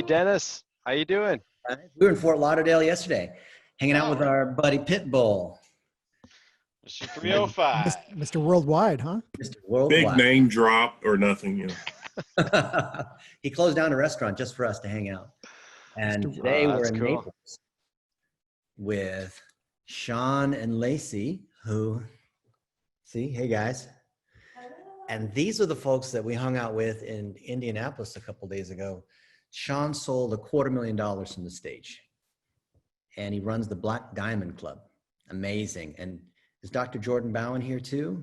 Dennis. How you doing? We were in Fort Lauderdale yesterday, hanging out with our buddy Pitbull. Mr. 305. Mr. Worldwide, huh? Mr. Big Worldwide. name drop or nothing. You know. He closed down a restaurant just for us to hang out. And today we're that's in cool. Naples with Sean and Lacey, who, see, hey guys. And these are the folks that we hung out with in Indianapolis a couple days ago. Sean sold $250,000 from the stage. And he runs the Black Diamond Club. Amazing. And is Dr. Jordan Bowen here too?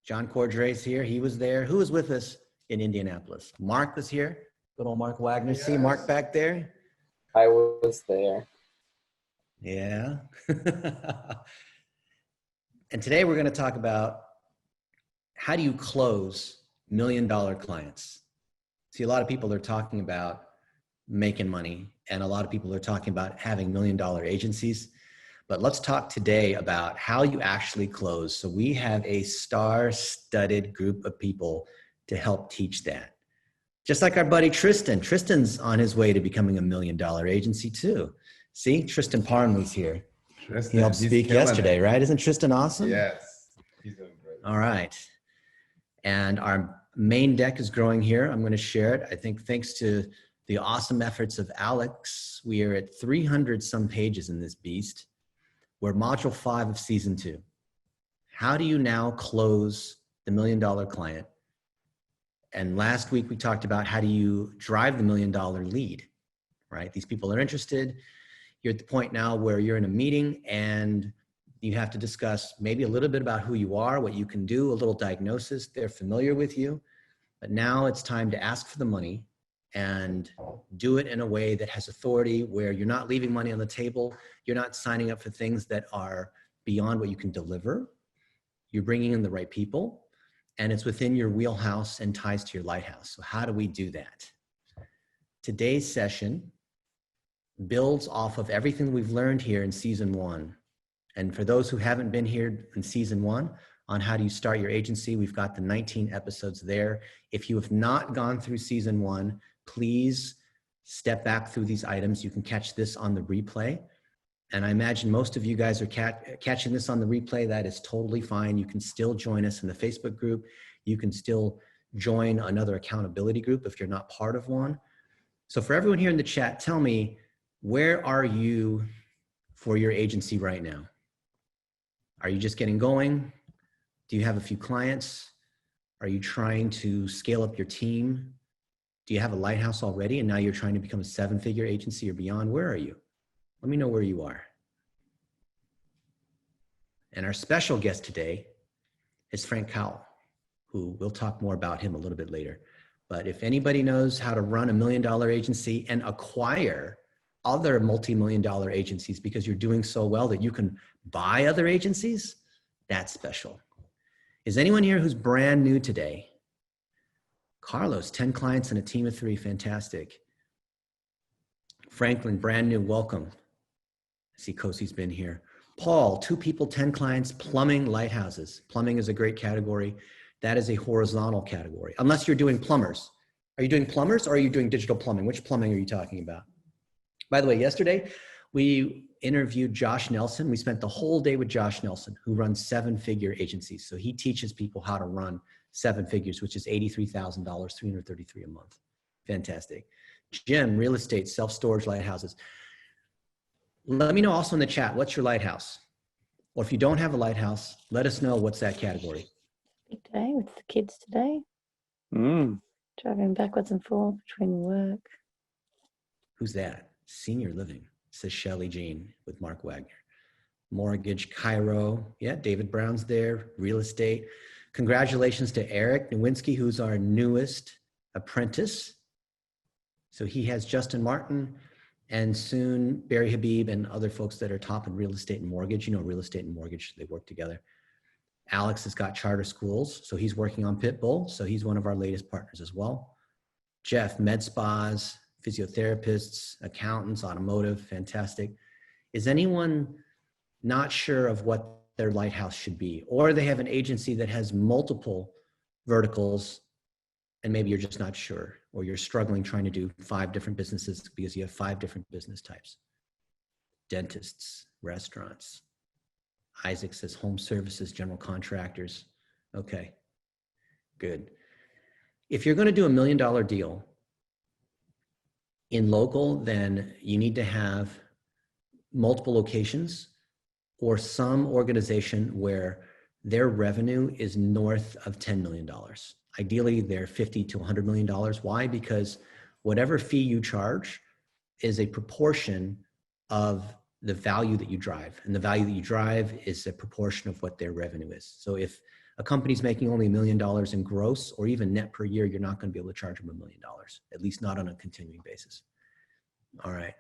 John Cordray's here. He was there. Who was with us in Indianapolis? Mark was here. Good old Mark Wagner. Yes. See Mark back there? I was there. Yeah. And today we're going to talk about how do you close $1 million clients? See, a lot of people are talking about making money, and a lot of people are talking about having $1 million agencies. But let's talk today about how you actually close. So we have a star-studded group of people to help teach that. Just like our buddy Tristan. Tristan's on his way to becoming $1 million agency too. See, Tristan Parnley's here. He helped speak yesterday, right? Isn't Tristan awesome? Yes, he's doing great. All right. And our main deck is growing here. I'm going to share it. I think thanks to the awesome efforts of Alex, we are at 300 some pages in this beast. We're module 5 of season 2. How do you now close the $1 million client? And last week we talked about how do you drive the $1 million lead, right? These people are interested. You're at the point now where you're in a meeting and you have to discuss maybe a little bit about who you are, what you can do, a little diagnosis. They're familiar with you, but now it's time to ask for the money and do it in a way that has authority, where you're not leaving money on the table. You're not signing up for things that are beyond what you can deliver. You're bringing in the right people, and it's within your wheelhouse and ties to your lighthouse. So how do we do that? Today's session builds off of everything we've learned here in season 1. And for those who haven't been here in season 1 on how do you start your agency, we've got the 19 episodes there. If you have not gone through season 1, please step back through these items. You can catch this on the replay. And I imagine most of you guys are catching this on the replay. That is totally fine. You can still join us in the Facebook group. You can still join another accountability group if you're not part of one. So for everyone here in the chat, tell me, where are you for your agency right now? Are you just getting going? Do you have a few clients? Are you trying to scale up your team? Do you have a lighthouse already and now you're trying to become a 7-figure agency or beyond? Where are you? Let me know where you are. And our special guest today is Frank Cowell, who we'll talk more about him a little bit later. But if anybody knows how to run $1 million agency and acquire other multi-million-dollar agencies because you're doing so well that you can buy other agencies, that's special. Is anyone here who's brand new today? Carlos, 10 clients and a team of 3, fantastic. Franklin, brand new, welcome. I see Kosi's been here. Paul, 2 people, 10 clients, plumbing, lighthouses. Plumbing is a great category. That is a horizontal category, unless you're doing plumbers. Are you doing plumbers or are you doing digital plumbing? Which plumbing are you talking about? By the way, yesterday we interviewed Josh Nelson. We spent the whole day with Josh Nelson, who runs 7-figure agencies. So he teaches people how to run 7 figures, which is $83,000, $333 a month. Fantastic. Jim, real estate, self-storage, lighthouses. Let me know also in the chat, what's your lighthouse? Or if you don't have a lighthouse, let us know what's that category. Big day with the kids today. Driving backwards and forth between work. Who's that? Senior living, says Shelley Jean with Mark Wagner. Mortgage, Cairo. Yeah, David Brown's there. Real estate. Congratulations to Eric Nowinski, who's our newest apprentice. So he has Justin Martin and soon Barry Habib and other folks that are top in real estate and mortgage. You know, real estate and mortgage, they work together. Alex has got charter schools, so he's working on Pitbull. So he's one of our latest partners as well. Jeff, med spas, physiotherapists, accountants, automotive, fantastic. Is anyone not sure of what their lighthouse should be? Or they have an agency that has multiple verticals and maybe you're just not sure, or you're struggling trying to do 5 different businesses because you have 5 different business types. Dentists, restaurants. Isaac says home services, general contractors. Okay, good. If you're going to do $1 million deal in local, then you need to have multiple locations or some organization where their revenue is north of $10 million. Ideally, they're $50 to $100 million. Why? Because whatever fee you charge is a proportion of the value that you drive. And the value that you drive is a proportion of what their revenue is. So if a company's making only $1 million in gross or even net per year, you're not going to be able to charge them $1 million, at least not on a continuing basis. All right.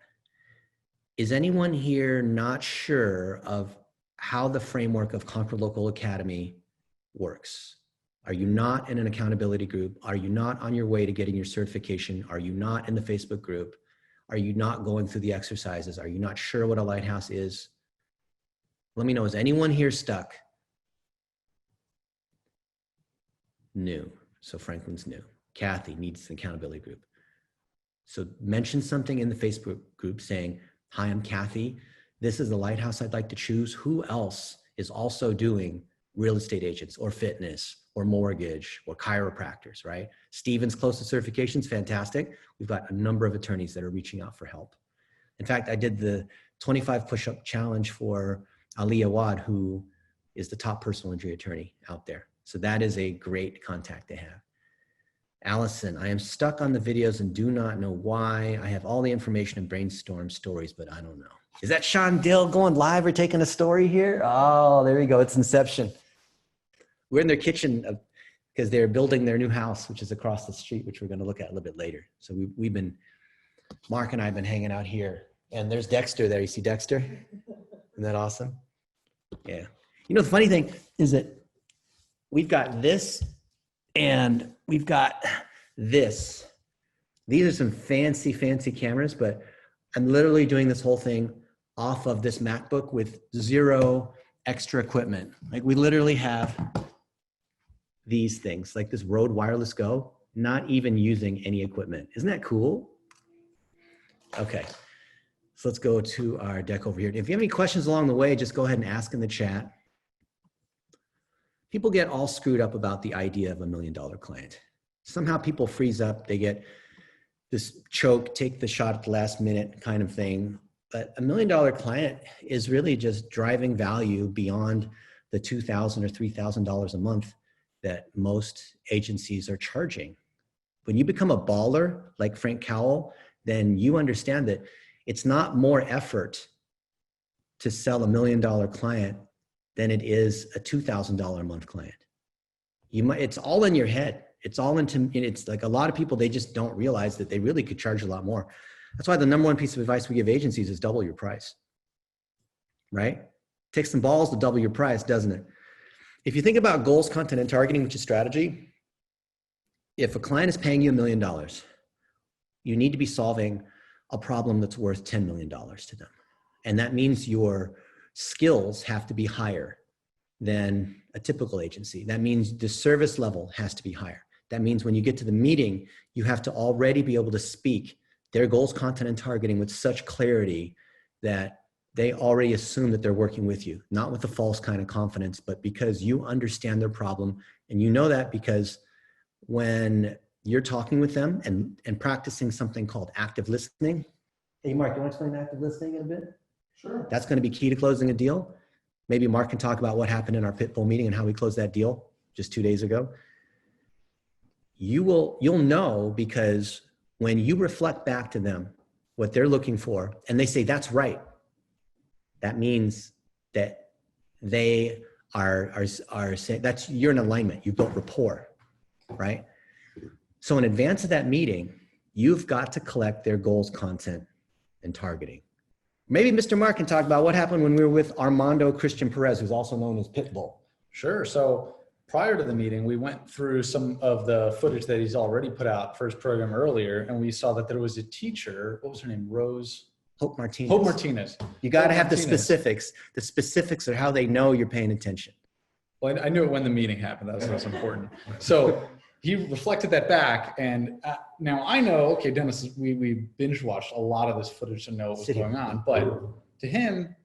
Is anyone here not sure of how the framework of Conquer Local Academy works? Are you not in an accountability group? Are you not on your way to getting your certification? Are you not in the Facebook group? Are you not going through the exercises? Are you not sure what a lighthouse is? Let me know, is anyone here stuck? New. So Franklin's new. Kathy needs an accountability group. So mention something in the Facebook group saying, hi, I'm Kathy. This is the lighthouse I'd like to choose. Who else is also doing real estate agents or fitness or mortgage or chiropractors, right? Steven's close to certifications, fantastic. We've got a number of attorneys that are reaching out for help. In fact, I did the 25 push-up challenge for Ali Awad, who is the top personal injury attorney out there. So that is a great contact to have. Allison, I am stuck on the videos and do not know why. I have all the information and brainstorm stories, but I don't know. Is that Sean Dill going live or taking a story here? Oh, there we go. It's Inception. We're in their kitchen because they're building their new house, which is across the street, which we're going to look at a little bit later. So Mark and I have been hanging out here. And there's Dexter there. You see Dexter? Isn't that awesome? Yeah. You know, the funny thing is that we've got this and we've got this. These are some fancy, fancy cameras, but I'm literally doing this whole thing off of this MacBook with 0 extra equipment. Like we literally have these things, like this Rode Wireless Go, not even using any equipment. Isn't that cool? Okay, so let's go to our deck over here. If you have any questions along the way, just go ahead and ask in the chat. People get all screwed up about the idea of $1 million client. Somehow people freeze up, they get this choke, take the shot at the last minute kind of thing. But $1 million client is really just driving value beyond the $2,000 or $3,000 a month that most agencies are charging. When you become a baller like Frank Cowell, then you understand that it's not more effort to sell $1 million client than it is a $2,000 a month client. It's all in your head. It's like a lot of people, they just don't realize that they really could charge a lot more. That's why the number one piece of advice we give agencies is double your price, right? Takes some balls to double your price, doesn't it? If you think about goals, content, and targeting, which is strategy, if a client is paying you $1 million, you need to be solving a problem that's worth $10 million to them. And that means your skills have to be higher than a typical agency. That means the service level has to be higher. That means when you get to the meeting, you have to already be able to speak their goals, content, and targeting with such clarity that they already assume that they're working with you, not with a false kind of confidence, but because you understand their problem. And you know that because when you're talking with them and practicing something called active listening. Hey, Mark, you want to explain active listening in a bit? Sure. That's going to be key to closing a deal. Maybe Mark can talk about what happened in our Pitbull meeting and how we closed that deal just 2 days ago. You'll know because when you reflect back to them what they're looking for and they say, that's right, that means that they are saying that's, you're in alignment. You built rapport, right? So in advance of that meeting, you've got to collect their goals, content, and targeting. Maybe Mr. Mark can talk about what happened when we were with Armando Christian Perez, who's also known as Pitbull. Sure. So prior to the meeting, we went through some of the footage that he's already put out for his program earlier, and we saw that there was a teacher, what was her name? Hope Martinez. Hope Martinez. You got to Hope have the Martinez. specifics. The specifics are how they know you're paying attention. Well, I knew it when the meeting happened. That was important. So he reflected that back, and now I know, okay, Dennis, we binge watched a lot of this footage to know what was going on, but to him,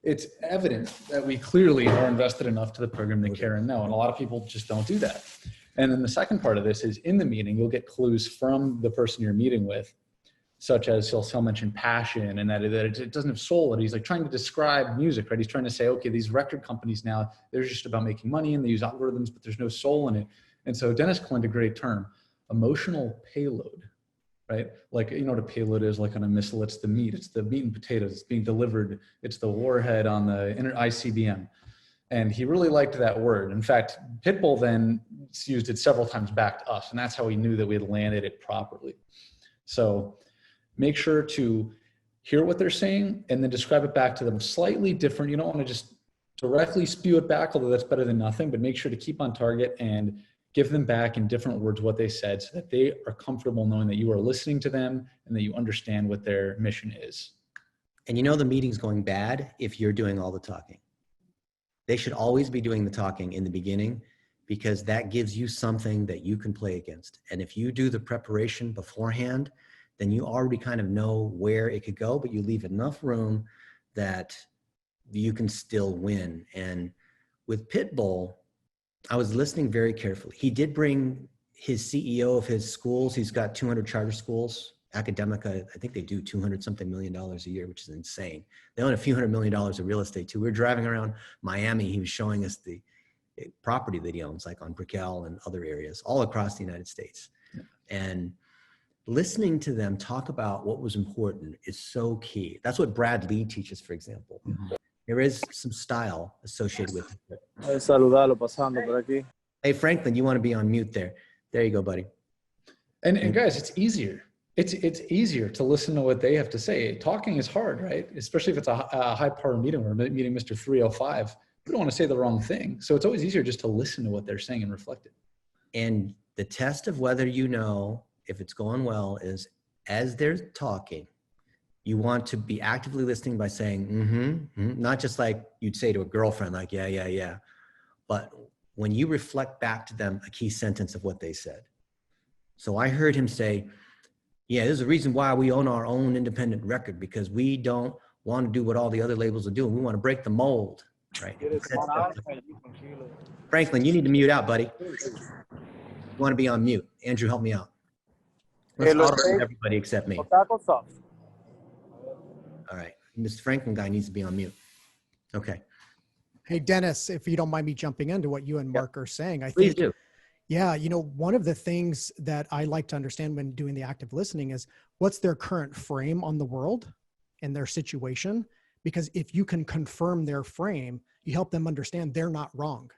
it's evident that we clearly are invested enough to the program they care and know, and a lot of people just don't do that. And then the second part of this is in the meeting, you'll get clues from the person you're meeting with, such as he'll mention passion and that it doesn't have soul. And he's like trying to describe music, right? He's trying to say, okay, these record companies now, they're just about making money and they use algorithms, but there's no soul in it. And so Dennis coined a great term, emotional payload, right? Like, you know what a payload is like on a missile? It's the meat and potatoes. It's being delivered. It's the warhead on the ICBM. And he really liked that word. In fact, Pitbull then used it several times back to us, and that's how we knew that we had landed it properly. So make sure to hear what they're saying and then describe it back to them slightly different. You don't want to just directly spew it back, although that's better than nothing, but make sure to keep on target and give them back in different words what they said so that they are comfortable knowing that you are listening to them and that you understand what their mission is. And you know the meeting's going bad if you're doing all the talking. They should always be doing the talking in the beginning because that gives you something that you can play against. And if you do the preparation beforehand, then you already kind of know where it could go, but you leave enough room that you can still win. And with Pitbull, I was listening very carefully. He did bring his CEO of his schools. He's got 200 charter schools. Academica, I think they do $200 something million a year, which is insane. They own a few $100 million of real estate too. We were driving around Miami. He was showing us the property that he owns, like on Brickell and other areas all across the United States. Yeah. And listening to them talk about what was important is so key. That's what Brad Lee teaches, for example. Mm-hmm. There is some style associated with it. Hey, Franklin, you want to be on mute there. There you go, buddy. And guys, it's easier. It's easier to listen to what they have to say. Talking is hard, right? Especially if it's a high-power meeting. We're meeting Mr. 305. We don't want to say the wrong thing. So it's always easier just to listen to what they're saying and reflect it. And the test of whether you know if it's going well is as they're talking, you want to be actively listening by saying, not just like you'd say to a girlfriend, like, yeah. But when you reflect back to them a key sentence of what they said. So I heard him say, yeah, there's a reason why we own our own independent record because we don't want to do what all the other labels are doing. We want to break the mold, right? Franklin, you need to mute out, buddy. You want to be on mute. Andrew, help me out. Let's auto everybody except me. All right. Mr. Franklin guy needs to be on mute. Okay. Hey, Dennis, if you don't mind me jumping into what you and Mark are saying, I Please think, do. Yeah, one of the things that I like to understand when doing the active listening is what's their current frame on the world and their situation. Because if you can confirm their frame, you help them understand they're not wrong,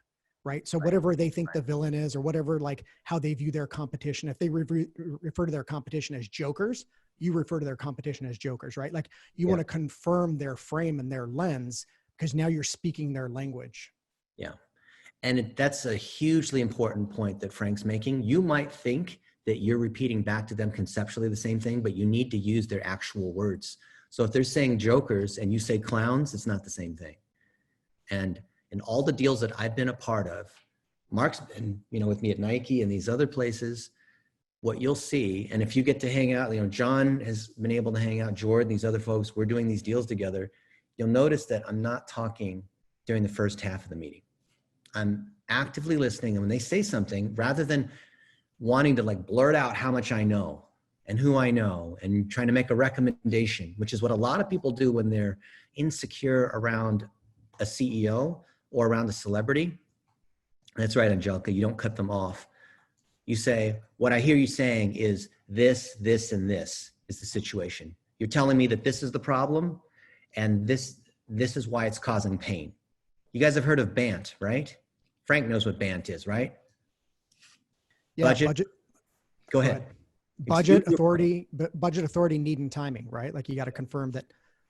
right? So whatever they think the villain is or whatever, like how they view their competition, if they refer to their competition as jokers, you refer to their competition as jokers, right? Like you want to confirm their frame and their lens because now you're speaking their language. Yeah. And that's a hugely important point that Frank's making. You might think that you're repeating back to them conceptually the same thing, but you need to use their actual words. So if they're saying jokers and you say clowns, it's not the same thing. And in all the deals that I've been a part of, Mark's been, with me at Nike and these other places, what you'll see, and if you get to hang out, John has been able to hang out, Jordan, these other folks, we're doing these deals together. You'll notice that I'm not talking during the first half of the meeting. I'm actively listening, and when they say something, rather than wanting to blurt out how much I know and who I know and trying to make a recommendation, which is what a lot of people do when they're insecure around a CEO or around a celebrity. That's right, Angelica, you don't cut them off. You say, what I hear you saying is this, this, and this is the situation. You're telling me that this is the problem and this is why it's causing pain. You guys have heard of BANT, right? Frank knows what BANT is, right? Yeah, budget. Go ahead. Budget, authority, need, and timing, right? Like you got to confirm that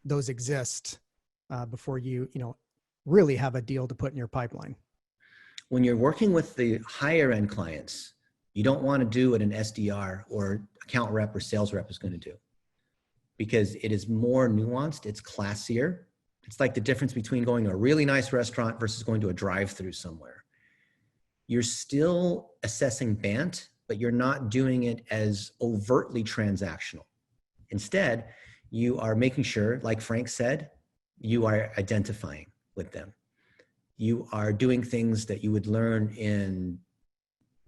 those exist before you really have a deal to put in your pipeline. When you're working with the higher end clients, you don't want to do what an SDR or account rep or sales rep is going to do because it is more nuanced. It's classier. It's like the difference between going to a really nice restaurant versus going to a drive-through somewhere. you're still assessing BANT, but you're not doing it as overtly transactional. Instead, you are making sure, like Frank said, you are identifying with them. You are doing things that you would learn in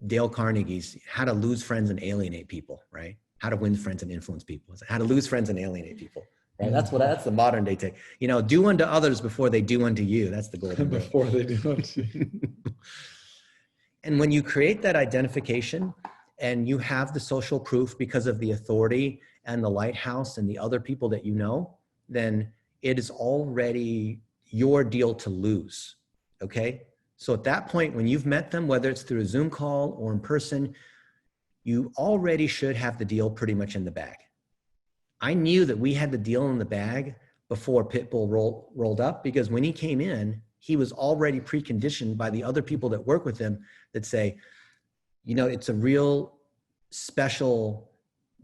Dale Carnegie's How to Lose Friends and Alienate People, right? How to Win Friends and Influence People. It's how to lose friends and alienate people, right? That's the modern day take. You know, do unto others before they do unto you. That's the golden rule. Before they do it. And when you create that identification and you have the social proof because of the authority and the lighthouse and the other people that you know, then it is already your deal to lose, okay? So at that point, when you've met them, whether it's through a Zoom call or in person, you already should have the deal pretty much in the bag. I knew that we had the deal in the bag before Pitbull rolled up, because when he came in, he was already preconditioned by the other people that work with him that say, you know, it's a real special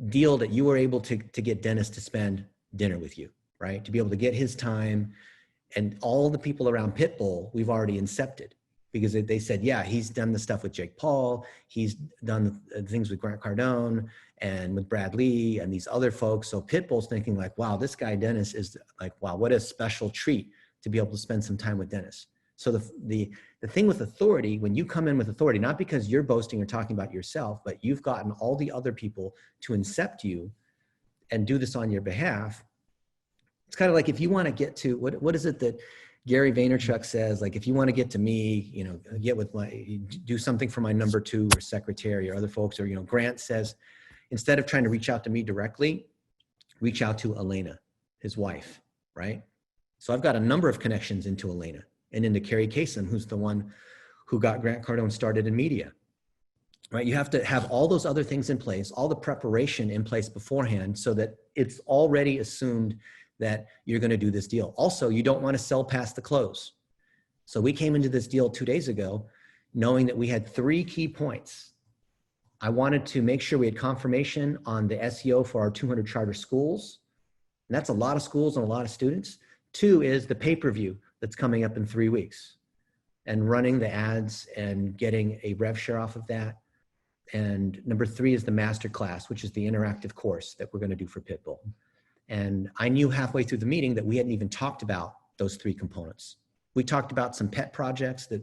deal that you were able to get Dennis to spend dinner with you, right? To be able to get his time, and all the people around Pitbull, we've already incepted, because they said, yeah, he's done the stuff with Jake Paul. He's done the things with Grant Cardone and with Brad Lee and these other folks. So Pitbull's thinking like, wow, this guy Dennis is like, wow, what a special treat to be able to spend some time with Dennis. So the thing with authority, when you come in with authority, not because you're boasting or talking about yourself, but you've gotten all the other people to incept you and do this on your behalf. It's kind of like if you want to get to, what is it that Gary Vaynerchuk says, like, if you want to get to me, you know, do something for my number 2 or secretary or other folks, or, you know, Grant says, instead of trying to reach out to me directly, reach out to Elena, his wife, right? So I've got a number of connections into Elena and into Carrie Kasem, who's the one who got Grant Cardone started in media, right? You have to have all those other things in place, all the preparation in place beforehand, so that it's already assumed that you're going to do this deal. Also, you don't want to sell past the close. So we came into this deal 2 days ago, knowing that we had 3 key points. I wanted to make sure we had confirmation on the SEO for our 200 charter schools. And that's a lot of schools and a lot of students. 2 is the pay-per-view that's coming up in 3 weeks, and running the ads and getting a rev share off of that. And number 3 is the masterclass, which is the interactive course that we're going to do for Pitbull. And I knew halfway through the meeting that we hadn't even talked about those 3 components. We talked about some pet projects that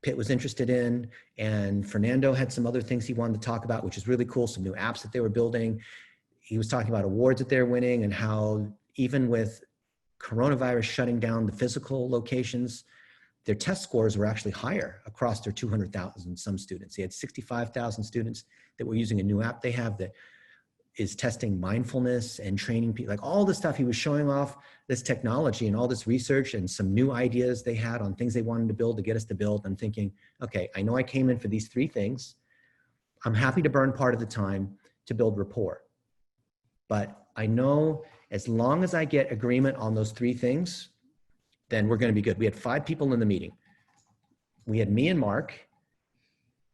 Pitt was interested in, and Fernando had some other things he wanted to talk about, which is really cool, some new apps that they were building. He was talking about awards that they're winning, and how even with coronavirus shutting down the physical locations, their test scores were actually higher across their 200,000 some students. They had 65,000 students that were using a new app they have that is testing mindfulness and training people, like all the stuff he was showing off, this technology and all this research and some new ideas they had on things they wanted to build to get us to build. I'm thinking, okay, I know I came in for these 3 things. I'm happy to burn part of the time to build rapport. But I know as long as I get agreement on those 3 things, then we're going to be good. We had 5 people in the meeting. We had me and Mark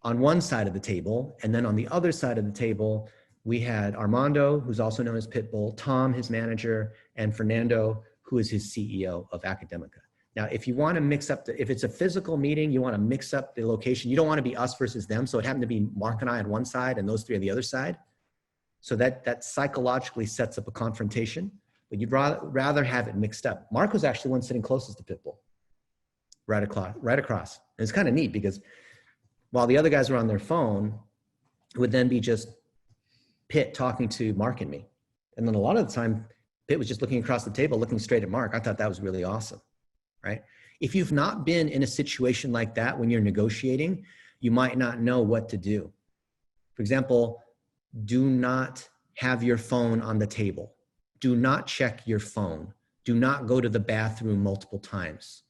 on one side of the table, and then on the other side of the table, we had Armando, who's also known as Pitbull, Tom, his manager, and Fernando, who is his CEO of Academica. Now, if you want to mix up, if it's a physical meeting, you want to mix up the location. You don't want to be us versus them. So it happened to be Mark and I on one side and those 3 on the other side. So that psychologically sets up a confrontation, but you'd rather have it mixed up. Mark was actually one sitting closest to Pitbull, right across. And it's kind of neat because while the other guys were on their phone, it would then be just Pitt talking to Mark and me. And then a lot of the time, Pitt was just looking across the table, looking straight at Mark. I thought that was really awesome, right? If you've not been in a situation like that when you're negotiating, you might not know what to do. For example, do not have your phone on the table. Do not check your phone. Do not go to the bathroom multiple times.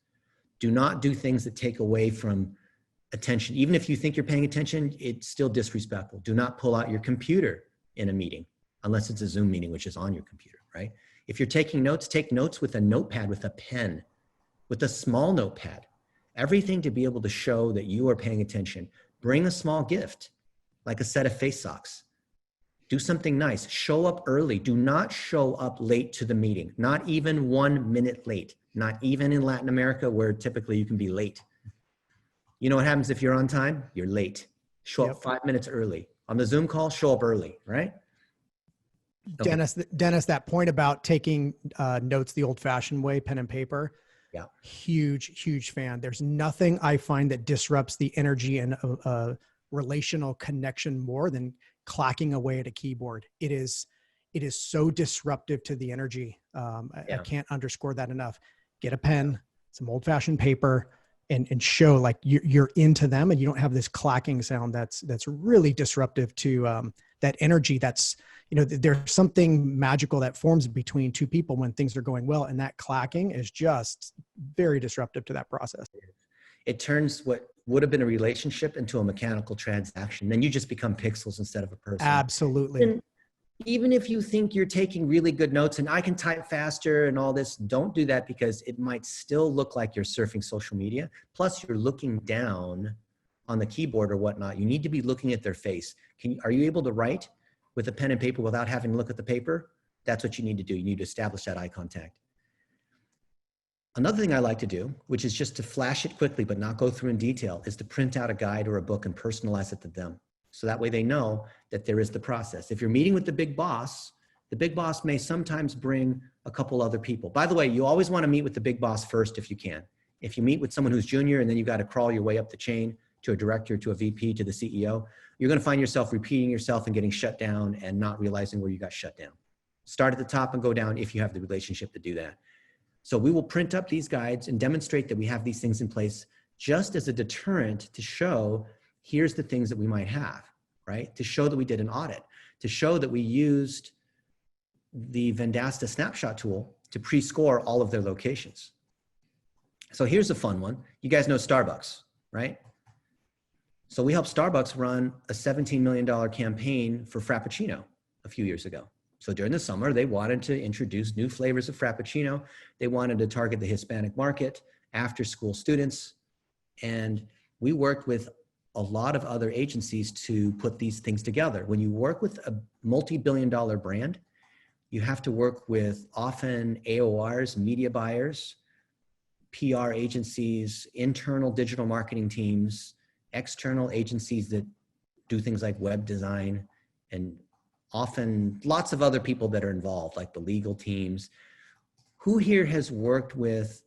Do not do things that take away from attention. Even if you think you're paying attention, it's still disrespectful. Do not pull out your computer in a meeting, unless it's a Zoom meeting, which is on your computer, right? If you're taking notes, take notes with a notepad, with a pen, with a small notepad. Everything to be able to show that you are paying attention. Bring a small gift, like a set of face socks. Do something nice. Show up early. Do not show up late to the meeting, not even 1 minute late, not even in Latin America where typically you can be late. You know what happens if you're on time? You're late. Show up 5 minutes early. On the Zoom call, show up early, right? Okay. Dennis, that point about taking notes the old-fashioned way, pen and paper. Yeah. Huge fan. There's nothing I find that disrupts the energy and relational connection more than clacking away at a keyboard. It is so disruptive to the energy. I can't underscore that enough. Get a pen, some old-fashioned paper, and show like you're into them, and you don't have this clacking sound that's really disruptive to that energy. That's, there's something magical that forms between two people when things are going well, and that clacking is just very disruptive to that process. It turns what would have been a relationship into a mechanical transaction. Then you just become pixels instead of a person. Absolutely. And even if you think you're taking really good notes and I can type faster and all this, don't do that, because it might still look like you're surfing social media. Plus you're looking down on the keyboard or whatnot. You need to be looking at their face. Are you able to write with a pen and paper without having to look at the paper? That's what you need to do. You need to establish that eye contact. Another thing I like to do, which is just to flash it quickly but not go through in detail, is to print out a guide or a book and personalize it to them. So that way they know that there is the process. If you're meeting with the big boss may sometimes bring a couple other people. By the way, you always want to meet with the big boss first if you can. If you meet with someone who's junior and then you got to crawl your way up the chain to a director, to a VP, to the CEO, you're going to find yourself repeating yourself and getting shut down and not realizing where you got shut down. Start at the top and go down if you have the relationship to do that. So we will print up these guides and demonstrate that we have these things in place just as a deterrent to show, here's the things that we might have, right? To show that we did an audit, to show that we used the Vendasta snapshot tool to pre-score all of their locations. So here's a fun one. You guys know Starbucks, right? So we helped Starbucks run a $17 million campaign for Frappuccino a few years ago. So during the summer, they wanted to introduce new flavors of Frappuccino. They wanted to target the Hispanic market, after school students. And we worked with a lot of other agencies to put these things together. When you work with a multi-billion-dollar brand, you have to work with often AORs, media buyers, PR agencies, internal digital marketing teams, external agencies that do things like web design, and often lots of other people that are involved, like the legal teams. Who here has worked with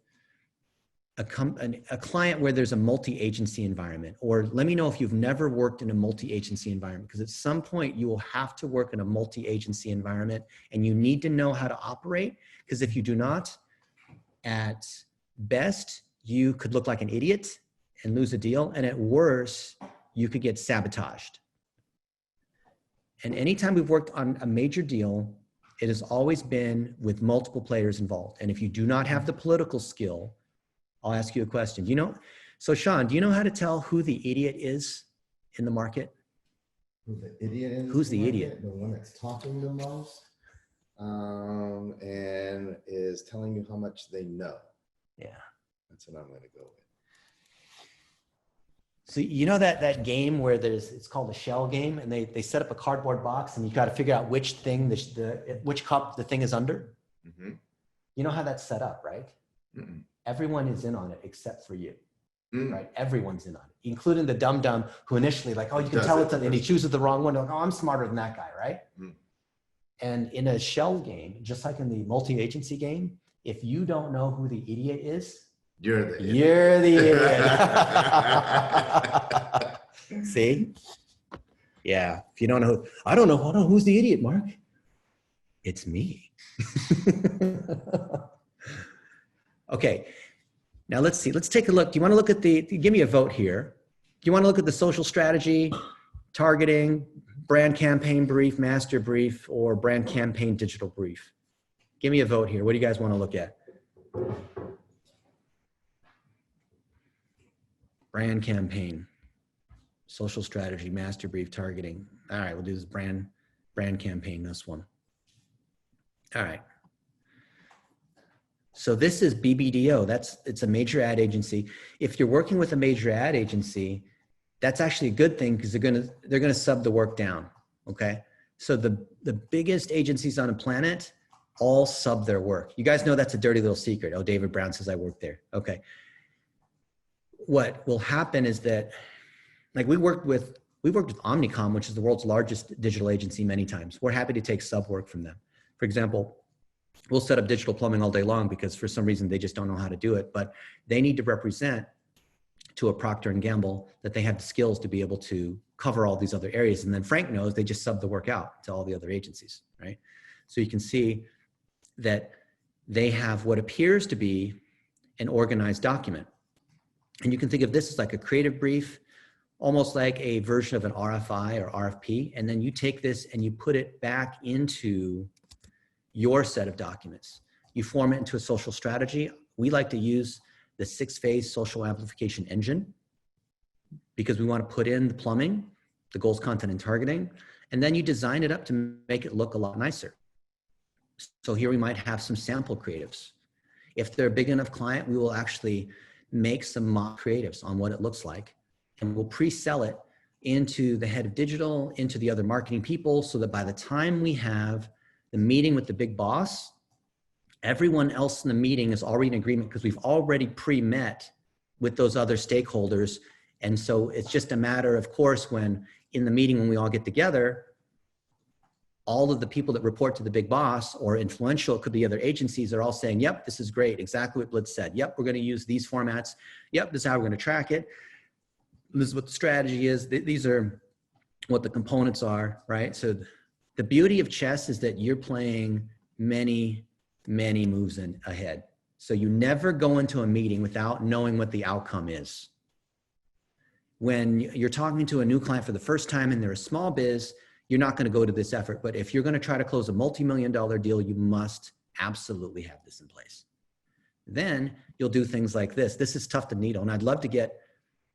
a client where there's a multi-agency environment? Or let me know if you've never worked in a multi-agency environment, because at some point you will have to work in a multi-agency environment and you need to know how to operate, because if you do not, at best, you could look like an idiot and lose a deal, and at worst, you could get sabotaged. And anytime we've worked on a major deal, it has always been with multiple players involved. And if you do not have the political skill, I'll ask you a question. So Sean, do you know how to tell who the idiot is in the market? Who the idiot is? Who's the idiot? The one that's talking the most, and is telling you how much they know. Yeah. That's what I'm going to go with. So you know that game where it's called a shell game, and they set up a cardboard box and you got to figure out which thing, which cup the thing is under? Mm-hmm. You know how that's set up, right? Mm-mm. Everyone is in on it except for you, Mm. right? Everyone's in on it, including the dum-dum who initially like, oh, you can tell it's, and he chooses the wrong one. Like, oh, I'm smarter than that guy, right? Mm. And in a shell game, just like in the multi-agency game, if you don't know who the idiot is, You're the idiot. You're the idiot. See? Yeah. If you don't know, I don't know who's the idiot, Mark. It's me. Okay. Now let's see. Let's take a look. Do you want to look at give me a vote here. Do you want to look at the social strategy, targeting, brand campaign brief, master brief, or brand campaign digital brief? Give me a vote here. What do you guys want to look at? Brand campaign, social strategy, master brief, targeting. All right, we'll do this brand campaign, this one. All right. So this is BBDO. It's a major ad agency. If you're working with a major ad agency, that's actually a good thing, because they're gonna sub the work down. Okay. So the biggest agencies on the planet all sub their work. You guys know that's a dirty little secret. Oh, David Brown says I work there. Okay. what will happen is that, like we've worked with Omnicom, which is the world's largest digital agency many times. We're happy to take sub work from them. For example, we'll set up digital plumbing all day long because for some reason they just don't know how to do it, but they need to represent to a Procter & Gamble that they have the skills to be able to cover all these other areas. And then Frank knows they just sub the work out to all the other agencies, right? So you can see that they have what appears to be an organized document. And you can think of this as like a creative brief, almost like a version of an RFI or RFP. And then you take this and you put it back into your set of documents. You form it into a social strategy. We like to use the 6-phase social amplification engine because we want to put in the plumbing, the goals, content, and targeting, and then you design it up to make it look a lot nicer. So here we might have some sample creatives. If they're a big enough client, we will actually make some mock creatives on what it looks like, and we'll pre-sell it into the head of digital, into the other marketing people, so that by the time we have the meeting with the big boss, everyone else in the meeting is already in agreement because we've already pre-met with those other stakeholders. And so it's just a matter, of course, when in the meeting, when we all get together, all of the people that report to the big boss or influential, it could be other agencies, are all saying, yep, this is great. Exactly what Blitz said. Yep, we're going to use these formats. Yep, this is how we're going to track it. This is what the strategy is. These are what the components are, right? So the beauty of chess is that you're playing many moves ahead. So you never go into a meeting without knowing what the outcome is. When you're talking to a new client for the first time and they're a small biz, you're not going to go to this effort. But if you're going to try to close a multi-million-dollar deal, you must absolutely have this in place. Then you'll do things like this. This is tough to needle. And I'd love to get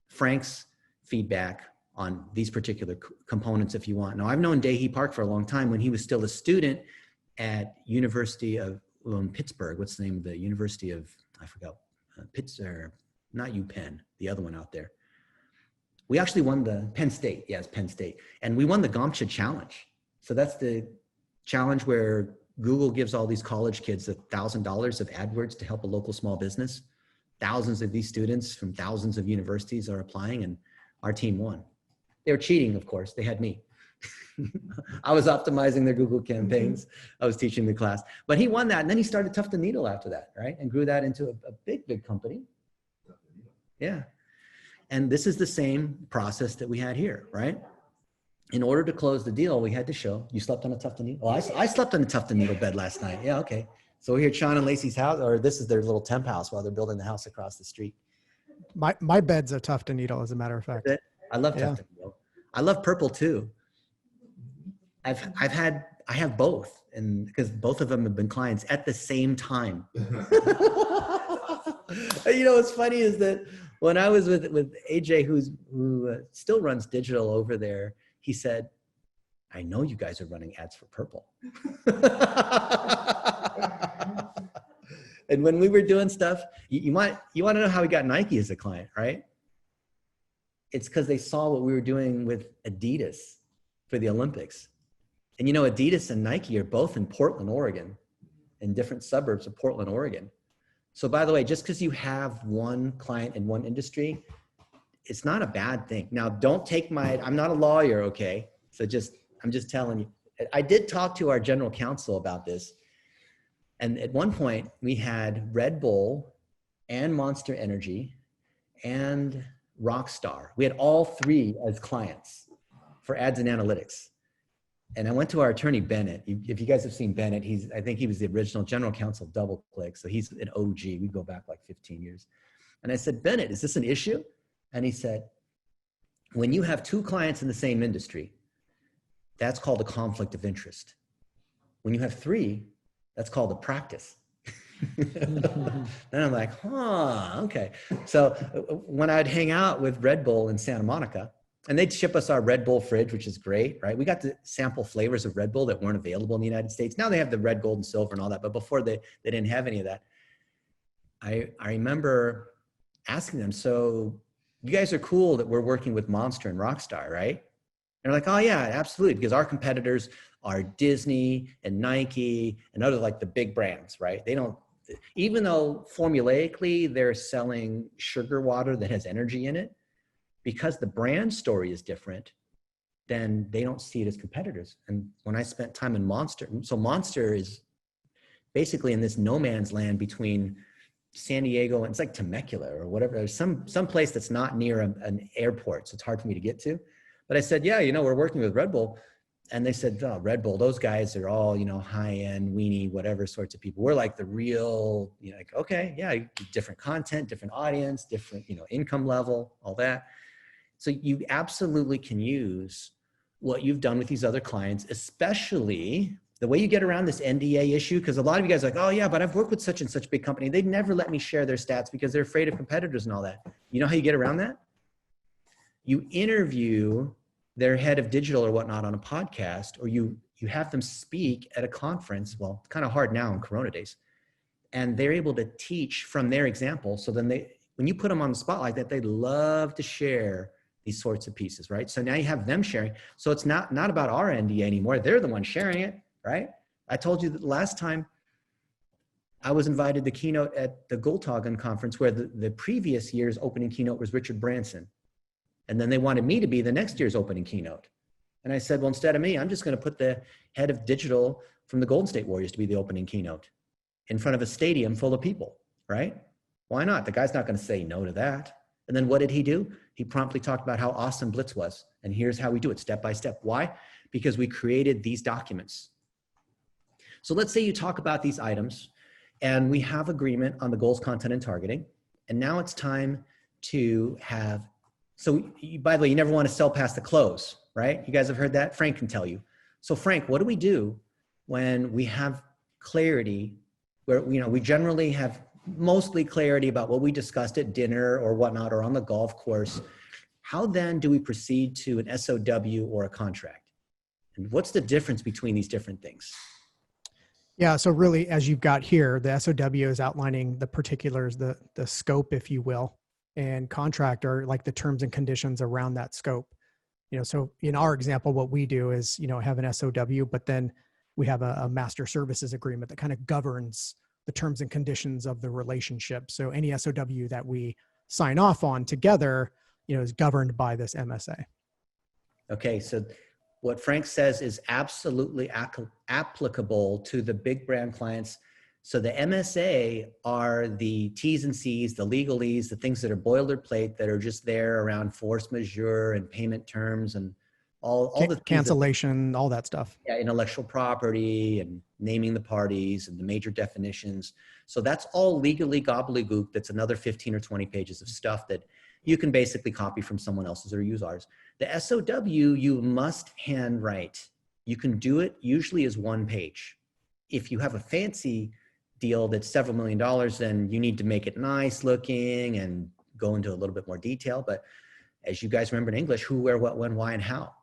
Frank's feedback on these particular components if you want. Now, I've known Dahi Park for a long time when he was still a student at University of Pittsburgh. What's the name of the University of, I forgot, Pittsburgh, not UPenn, the other one out there. We actually won the Penn State. Yes, Penn State. And we won the Gomcha Challenge. So that's the challenge where Google gives all these college kids $1,000 of AdWords to help a local small business. Thousands of these students from thousands of universities are applying, and our team won. They were cheating, of course. They had me. I was optimizing their Google campaigns. I was teaching the class. But he won that, and then he started Tough to Needle after that, right? And grew that into a big company. Yeah. And this is the same process that we had here, right? In order to close the deal, we had to show, you slept on a Tough to Needle? Oh, I slept on a Tough to Needle bed last night. Yeah, okay. So we're here at Sean and Lacey's house, or this is their little temp house while they're building the house across the street. My bed's a Tough to Needle, as a matter of fact. I love Tough to Needle. I love purple too. I have both, and because both of them have been clients at the same time. You know, what's funny is that when I was with AJ, who still runs digital over there, he said, I know you guys are running ads for purple. And when we were doing stuff, you want to know how we got Nike as a client, right? It's because they saw what we were doing with Adidas for the Olympics. And you know, Adidas and Nike are both in Portland, Oregon, in different suburbs of Portland, Oregon. So by the way, just because you have one client in one industry, it's not a bad thing. Now, don't take I'm not a lawyer, okay? So I'm just telling you. I did talk to our general counsel about this. And at one point, we had Red Bull and Monster Energy and Rockstar. We had all three as clients for ads and analytics. And I went to our attorney, Bennett. If you guys have seen Bennett, I think he was the original general counsel of DoubleClick. So he's an OG. We go back like 15 years. And I said, Bennett, is this an issue? And he said, when you have two clients in the same industry, that's called a conflict of interest. When you have three, that's called a practice. Then I'm like, okay. So when I'd hang out with Red Bull in Santa Monica, and they'd ship us our Red Bull fridge, which is great, right? We got to sample flavors of Red Bull that weren't available in the United States. Now they have the red, gold, and silver and all that, but before they didn't have any of that. I remember asking them, so you guys are cool that we're working with Monster and Rockstar, right? And they're like, oh yeah, absolutely, because our competitors are Disney and Nike and other like the big brands, right? They don't even though formulaically they're selling sugar water that has energy in it, because the brand story is different, then they don't see it as competitors. And when I spent time in Monster, so Monster is basically in this no man's land between San Diego and it's like Temecula or whatever. There's some place that's not near an airport, so it's hard for me to get to. But I said, yeah, we're working with Red Bull. And they said, oh, Red Bull, those guys are all, high-end, weenie, whatever sorts of people. We're like the real, like, okay, yeah, different content, different audience, different, income level, all that. So you absolutely can use what you've done with these other clients, especially the way you get around this NDA issue, because a lot of you guys are like, oh yeah, but I've worked with such and such big company. They'd never let me share their stats because they're afraid of competitors and all that. You know how you get around that? You interview their head of digital or whatnot on a podcast, or you have them speak at a conference. Well, it's kind of hard now in Corona days. And they're able to teach from their example. So then when you put them on the spot like that, they love to share these sorts of pieces, right? So now you have them sharing. So it's not about our NDA anymore. They're the one sharing it, right? I told you that the last time I was invited to keynote at the Goldhagen conference where the previous year's opening keynote was Richard Branson. And then they wanted me to be the next year's opening keynote. And I said, well, instead of me, I'm just going to put the head of digital from the Golden State Warriors to be the opening keynote in front of a stadium full of people, right? Why not? The guy's not going to say no to that. And then what did he do? He promptly talked about how awesome Blitz was. And here's how we do it step by step. Why? Because we created these documents. So let's say you talk about these items and we have agreement on the goals, content, and targeting. And now it's time to have, by the way, you never want to sell past the close, right? You guys have heard that? Frank can tell you. So Frank, what do we do when we have clarity where, we generally have mostly clarity about what we discussed at dinner or whatnot, or on the golf course? How then do we proceed to an SOW or a contract? And what's the difference between these different things? Yeah, so really, as you've got here, the SOW is outlining the particulars, the scope, if you will, and contract are like the terms and conditions around that scope. So in our example, what we do is, have an SOW, but then we have a master services agreement that kind of governs the terms and conditions of the relationship. So any SOW that we sign off on together, is governed by this MSA. Okay, so what Frank says is absolutely applicable to the big brand clients. So the MSA are the T's and C's, the legalese, the things that are boilerplate that are just there around force majeure and payment terms and all the cancellation, all that stuff. Yeah, intellectual property and naming the parties and the major definitions. So that's all legally gobbledygook. That's another 15 or 20 pages of stuff that you can basically copy from someone else's or use ours. The SOW you must handwrite. You can do it usually as one page. If you have a fancy deal that's several $1 million, then you need to make it nice looking and go into a little bit more detail. But as you guys remember in English, who, where, what, when, why, and how.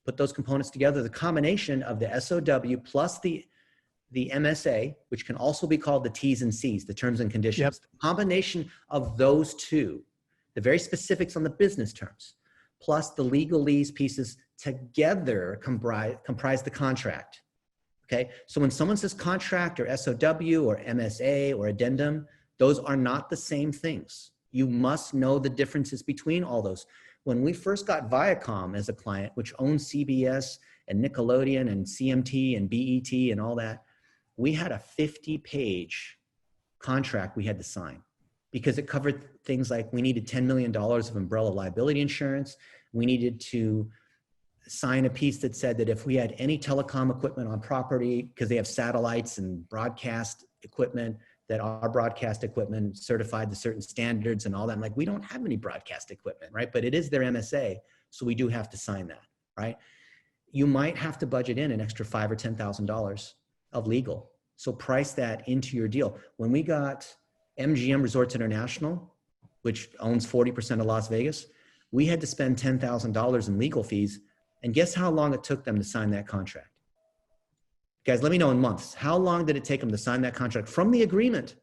Put those components together. The combination of the SOW plus the MSA, which can also be called the T's and C's, the terms and conditions. Yep. The combination of those two, the very specifics on the business terms, plus the legalese pieces together comprise the contract. Okay, so when someone says contract or SOW or MSA or addendum, those are not the same things. You must know the differences between all those. When we first got Viacom as a client, which owns CBS and Nickelodeon and CMT and BET and all that, we had a 50-page contract we had to sign because it covered things like we needed $10 million of umbrella liability insurance. We needed to sign a piece that said that if we had any telecom equipment on property, because they have satellites and broadcast equipment, that our broadcast equipment certified to certain standards and all that. I'm like, we don't have any broadcast equipment, right? But it is their MSA, so we do have to sign that, right? You might have to budget in an extra $5,000 or $10,000 of legal. So price that into your deal. When we got MGM Resorts International, which owns 40% of Las Vegas, we had to spend $10,000 in legal fees. And guess how long it took them to sign that contract? Guys, let me know in months. How long did it take them to sign that contract from the agreement?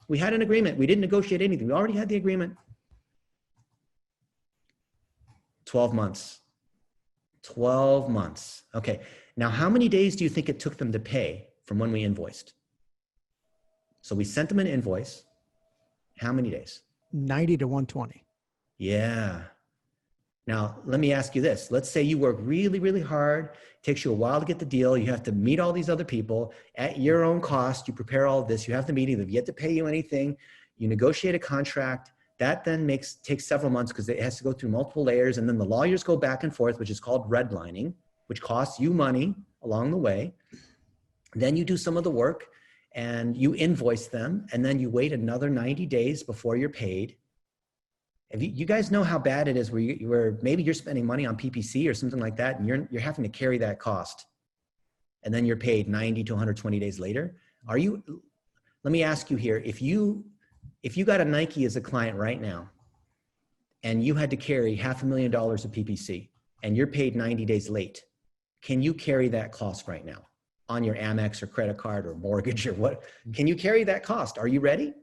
We had an agreement. We didn't negotiate anything. We already had the agreement. 12 months. 12 months. Okay. Now, how many days do you think it took them to pay from when we invoiced? So we sent them an invoice. How many days? 90 to 120. Yeah. Now, let me ask you this. Let's say you work really, really hard. It takes you a while to get the deal. You have to meet all these other people at your own cost. You prepare all of this. You have to meet either yet to pay you anything. You negotiate a contract. That then takes several months because it has to go through multiple layers. And then the lawyers go back and forth, which is called redlining, which costs you money along the way. Then you do some of the work and you invoice them. And then you wait another 90 days before you're paid. If you guys know how bad it is where maybe you're spending money on PPC or something like that, and you're having to carry that cost, and then you're paid 90 to 120 days later. Let me ask you here, if you got a Nike as a client right now, and you had to carry $500,000 of PPC, and you're paid 90 days late, can you carry that cost right now on your Amex or credit card or mortgage or what? Can you carry that cost? Are you ready?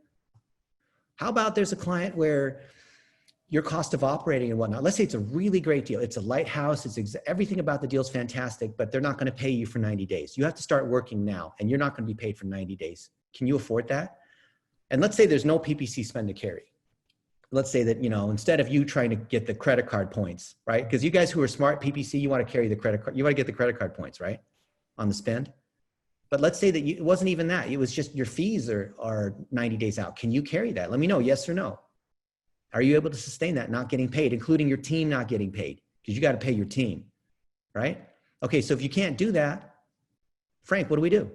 How about there's a client where your cost of operating and whatnot, let's say it's a really great deal. It's a lighthouse. Everything about the deal is fantastic, but they're not going to pay you for 90 days. You have to start working now and you're not going to be paid for 90 days. Can you afford that? And let's say there's no PPC spend to carry. Let's say that, instead of you trying to get the credit card points, right? Because you guys who are smart PPC, you want to carry the credit card. You want to get the credit card points, right? On the spend. But let's say that it wasn't even that. It was just your fees are 90 days out. Can you carry that? Let me know, yes or no. Are you able to sustain that not getting paid, including your team not getting paid? Because you got to pay your team, right? Okay, so if you can't do that, Frank, what do?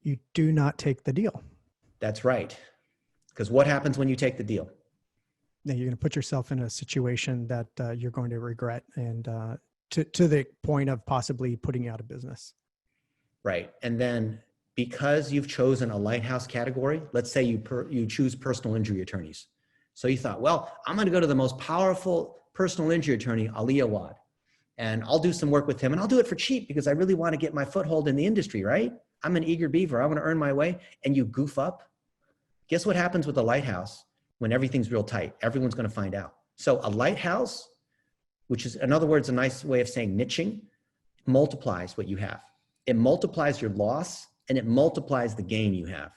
You do not take the deal. That's right. Because what happens when you take the deal? Then you're going to put yourself in a situation that you're going to regret, and to the point of possibly putting you out of business. Right. And then because you've chosen a lighthouse category, let's say you choose personal injury attorneys. So you thought, well, I'm going to go to the most powerful personal injury attorney, Ali Awad, and I'll do some work with him, and I'll do it for cheap because I really want to get my foothold in the industry, right? I'm an eager beaver. I want to earn my way. And you goof up. Guess what happens with a lighthouse when everything's real tight? Everyone's going to find out. So a lighthouse, which is, in other words, a nice way of saying niching, multiplies what you have. It multiplies your loss and it multiplies the gain you have.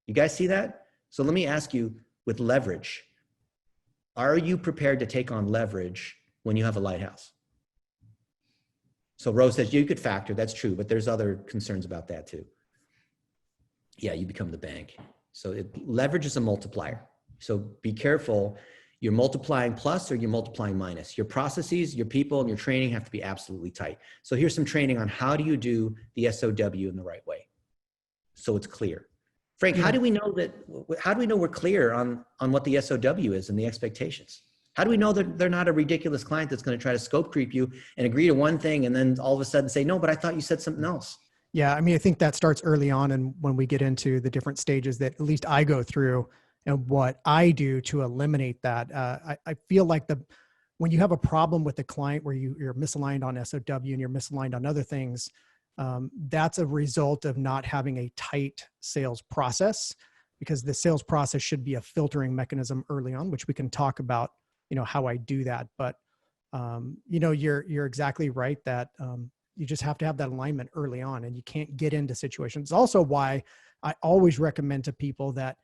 You guys see that? So let me ask you, with leverage, are you prepared to take on leverage when you have a lighthouse? So Rose says you could factor, that's true, but there's other concerns about that too. Yeah, you become the bank. So leverage is a multiplier. So be careful, you're multiplying plus or you're multiplying minus. Your processes, your people, and your training have to be absolutely tight. So here's some training on how do you do the SOW in the right way, so it's clear. Frank, how do we know we're clear on what the SOW is and the expectations? How do we know that they're not a ridiculous client that's going to try to scope creep you and agree to one thing and then all of a sudden say, no, but I thought you said something else? Yeah, I mean, I think that starts early on, and when we get into the different stages that at least I go through and what I do to eliminate that, I feel like when you have a problem with the client where you're misaligned on SOW and you're misaligned on other things, that's a result of not having a tight sales process, because the sales process should be a filtering mechanism early on, which we can talk about, how I do that. But, you're exactly right that you just have to have that alignment early on, and you can't get into situations. It's also why I always recommend to people that,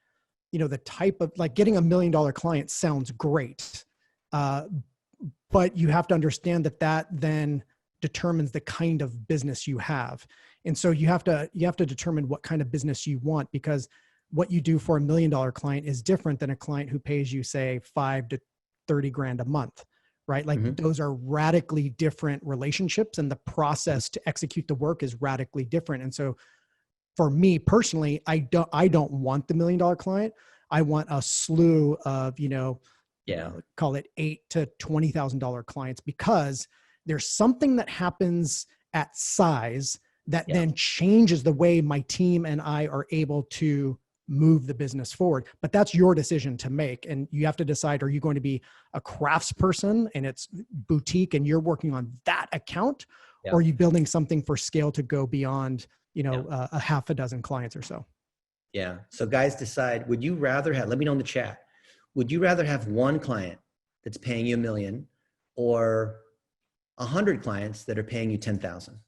the type of, like, getting $1 million client sounds great. But you have to understand that then determines the kind of business you have. And so you have to determine what kind of business you want, because what you do for $1 million client is different than a client who pays you, say, $5 to 30 grand a month, right? Like those are radically different relationships, and the process to execute the work is radically different. And so for me personally, I don't want the $1 million client. I want a slew of, call it $8,000 to $20,000 clients, because there's something that happens at size that then changes the way my team and I are able to move the business forward. But that's your decision to make. And you have to decide, are you going to be a craftsperson and it's boutique and you're working on that account, or are you building something for scale to go beyond, a half a dozen clients or so? Yeah. So guys, decide, would you rather have, let me know in the chat, would you rather have one client that's paying you $1 million or 100 clients that are paying you 10,000?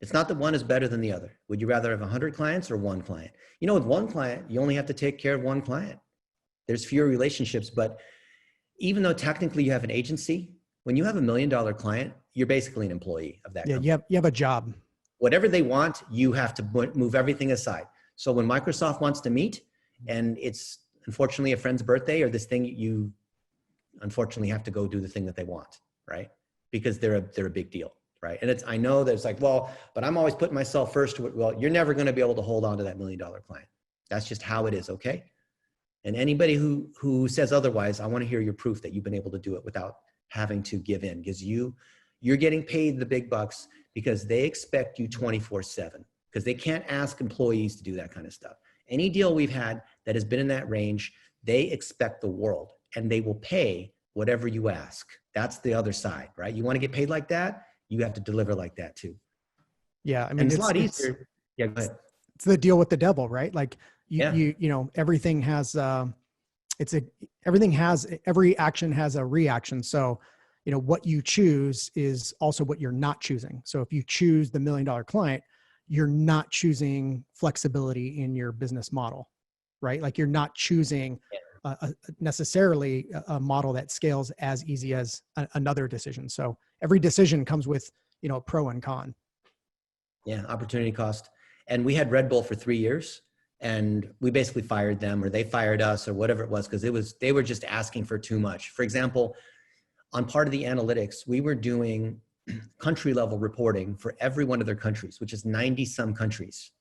It's not that one is better than the other. Would you rather have 100 clients or one client? You know, with one client, you only have to take care of one client. There's fewer relationships, but even though technically you have an agency, when you have $1 million client, you're basically an employee of that Yeah, company. you have a job. Whatever they want, you have to move everything aside. So when Microsoft wants to meet and it's unfortunately a friend's birthday or this thing, you unfortunately have to go do the thing that they want, right? Because they're a big deal, right? And I know that it's like, well, but I'm always putting myself first. Well, you're never going to be able to hold on to that $1 million client. That's just how it is, okay? And anybody who says otherwise, I want to hear your proof that you've been able to do it without having to give in, because you're getting paid the big bucks because they expect you 24/7, because they can't ask employees to do that kind of stuff. Any deal we've had that has been in that range, they expect the world and they will pay whatever you ask. That's the other side, right? You want to get paid like that, you have to deliver like that too. Yeah, I mean, And it's a lot easier. Yeah, go ahead. It's the deal with the devil, right? Like Yeah. you know, everything has every action has a reaction. So, you know, what you choose is also what you're not choosing. So if you choose the $1 million client, you're not choosing flexibility in your business model, right? Like you're not choosing necessarily a model that scales as easy as another decision. So every decision comes with, you know, a pro and con. Yeah, opportunity cost. And we had Red Bull for 3 years and we basically fired them, or they fired us, or whatever it was, because they were just asking for too much. For example, on part of the analytics, we were doing country level reporting for every one of their countries, which is 90 some countries,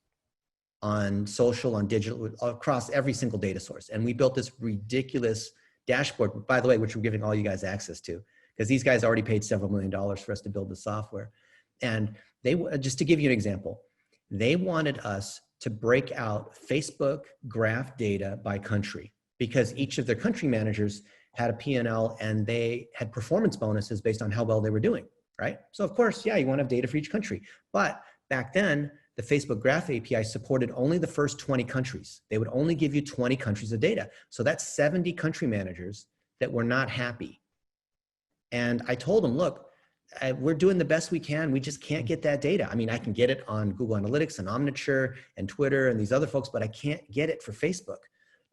on social, on digital, across every single data source. And we built this ridiculous dashboard, by the way, which we're giving all you guys access to, because these guys already paid several $1 million for us to build the software. And they, just to give you an example, they wanted us to break out Facebook graph data by country, because each of their country managers had a P&L and they had performance bonuses based on how well they were doing, right? So of course, yeah, you want to have data for each country. But back then, the Facebook Graph API supported only the first 20 countries. They would only give you 20 countries of data. So that's 70 country managers that were not happy. And I told them, look, we're doing the best we can. We just can't get that data. I mean, I can get it on Google Analytics and Omniture and Twitter and these other folks, but I can't get it for Facebook.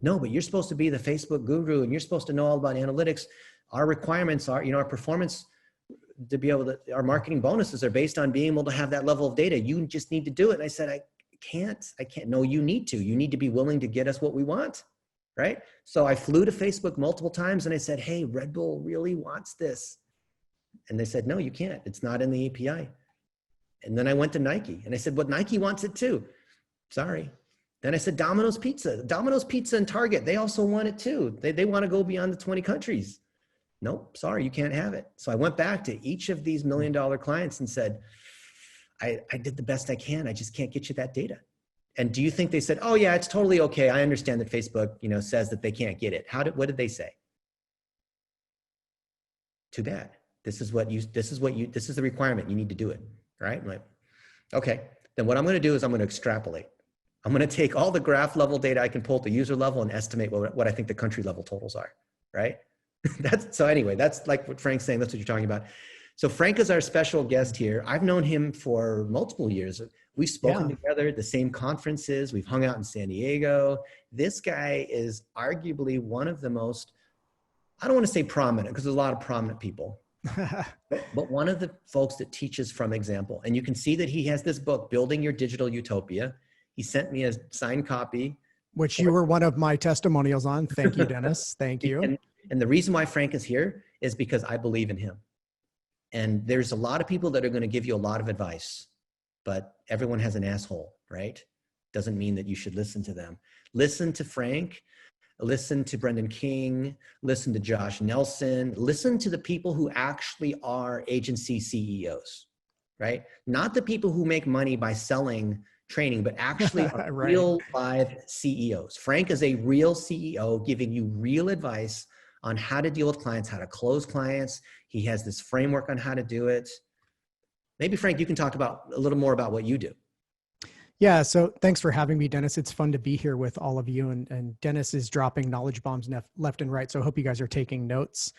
No, but you're supposed to be the Facebook guru and you're supposed to know all about analytics. Our requirements are, you know, our performance to be able to, our marketing bonuses are based on being able to have that level of data. You just need to do it. And I said, I can't. No, you need to. You need to be willing to get us what we want, right? So I flew to Facebook multiple times and I said, hey, Red Bull really wants this. And they said, no, you can't. It's not in the API. And then I went to Nike and I said, well, Nike wants it too. Sorry. Then I said, Domino's Pizza and Target, they also want it too. They want to go beyond the 20 countries. Nope, sorry, you can't have it. So I went back to each of these $1 million clients and said, I did the best I can. I just can't get you that data. And do you think they said, oh yeah, it's totally okay. I understand that Facebook, you know, says that they can't get it. What did they say? Too bad. This is the requirement. You need to do it. Right? I'm like, okay, then what I'm going to do is I'm going to extrapolate. I'm going to take all the graph level data I can pull at the user level and estimate what I think the country level totals are. Right? So anyway, that's like what Frank's saying. That's what you're talking about. So Frank is our special guest here. I've known him for multiple years. We've spoken together at the same conferences. We've hung out in San Diego. This guy is arguably one of the most, I don't want to say prominent because there's a lot of prominent people, but one of the folks that teaches from example. And you can see that he has this book, Building Your Digital Utopia. He sent me a signed copy. Which you were one of my testimonials on. Thank you, Dennis. Thank you. And the reason why Frank is here is because I believe in him. And there's a lot of people that are going to give you a lot of advice, but everyone has an asshole, right? Doesn't mean that you should listen to them. Listen to Frank, listen to Brendan King, listen to Josh Nelson, listen to the people who actually are agency CEOs, right? Not the people who make money by selling training, but actually are Right. real live CEOs. Frank is a real CEO giving you real advice on how to deal with clients, how to close clients. He has this framework on how to do it. Maybe Frank, you can talk about a little more about what you do. Yeah. So thanks for having me, Dennis. It's fun to be here with all of you. And Dennis is dropping knowledge bombs left and right. So I hope you guys are taking notes.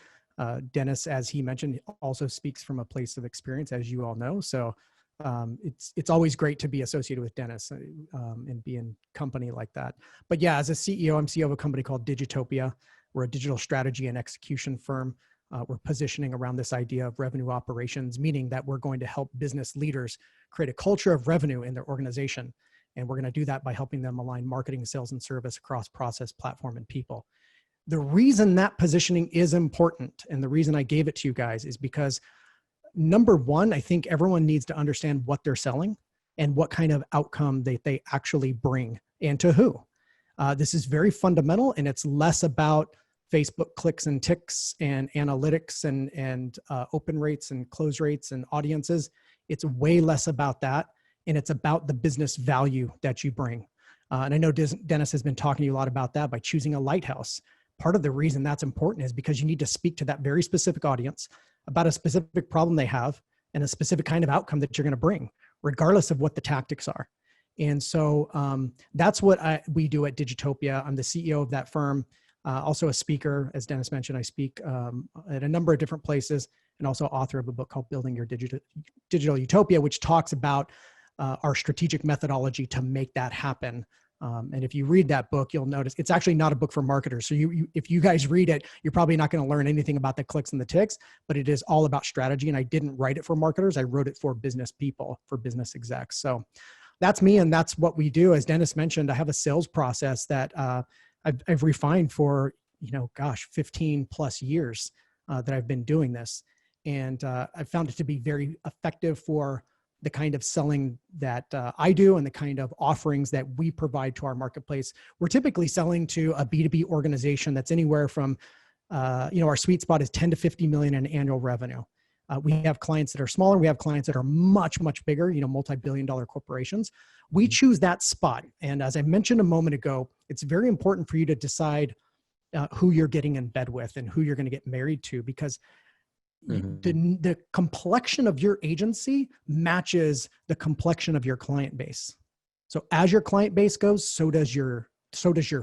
Dennis, as he mentioned, also speaks from a place of experience, as you all know. So it's always great to be associated with Dennis and be in company like that. But yeah, as a CEO, I'm CEO of a company called Digitopia. We're a digital strategy and execution firm. We're positioning around this idea of revenue operations, meaning that we're going to help business leaders create a culture of revenue in their organization. And we're going to do that by helping them align marketing, sales, and service across process, platform, and people. The reason that positioning is important, and the reason I gave it to you guys, is because number one, I think everyone needs to understand what they're selling and what kind of outcome they actually bring and to who. This is very fundamental, and it's less about Facebook clicks and ticks and analytics and open rates and close rates and audiences. It's way less about that, and it's about the business value that you bring. And I know Dennis has been talking to you a lot about that by choosing a lighthouse. Part of the reason that's important is because you need to speak to that very specific audience about a specific problem they have and a specific kind of outcome that you're going to bring, regardless of what the tactics are. And so that's what we do at Digitopia. I'm the CEO of that firm, also a speaker. As Dennis mentioned, I speak at a number of different places, and also author of a book called Building Your Digital Utopia, which talks about our strategic methodology to make that happen. And if you read that book, you'll notice it's actually not a book for marketers. So if you guys read it, you're probably not going to learn anything about the clicks and the ticks, but it is all about strategy. And I didn't write it for marketers. I wrote it for business people, for business execs. So that's me. And that's what we do. As Dennis mentioned, I have a sales process that I've refined for, 15 plus years that I've been doing this. And I found it to be very effective for the kind of selling that I do and the kind of offerings that we provide to our marketplace. We're typically selling to a B2B organization that's anywhere from, our sweet spot is 10 to 50 million in annual revenue. We have clients that are smaller. We have clients that are much, much bigger, multi-billion-dollar corporations. We choose that spot. And as I mentioned a moment ago, it's very important for you to decide who you're getting in bed with and who you're going to get married to, because the complexion of your agency matches the complexion of your client base. So as your client base goes, so does your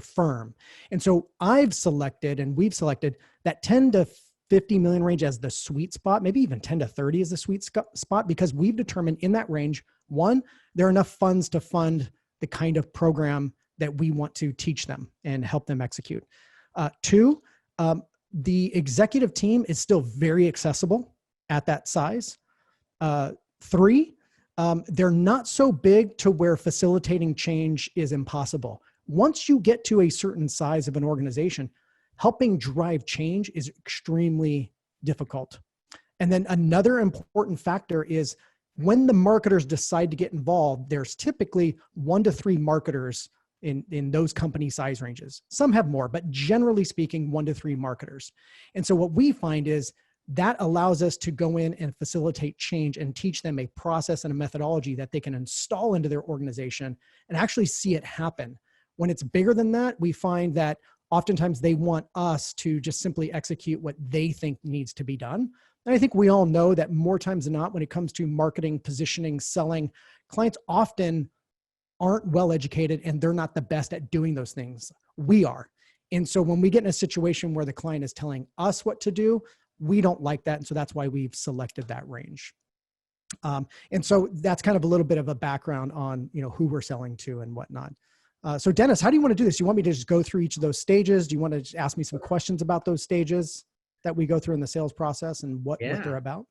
firm. And so we've selected that 10 to 50 million range as the sweet spot, maybe even 10 to 30 is the sweet spot, because we've determined in that range, one, there are enough funds to fund the kind of program that we want to teach them and help them execute. Two, the executive team is still very accessible at that size. Three, they're not so big to where facilitating change is impossible. Once you get to a certain size of an organization, helping drive change is extremely difficult. And then another important factor is when the marketers decide to get involved, there's typically 1 to 3 marketers in those company size ranges. Some have more, but generally speaking, 1 to 3 marketers. And so what we find is that allows us to go in and facilitate change and teach them a process and a methodology that they can install into their organization and actually see it happen. When it's bigger than that, we find that oftentimes they want us to just simply execute what they think needs to be done. And I think we all know that more times than not, when it comes to marketing, positioning, selling, clients often aren't well educated and they're not the best at doing those things. We are. And so when we get in a situation where the client is telling us what to do, we don't like that. And so that's why we've selected that range. And so that's kind of a little bit of a background on, who we're selling to and whatnot. So Dennis, how do you want to do this? Do you want me to just go through each of those stages? Do you want to just ask me some questions about those stages that we go through in the sales process and what they're about?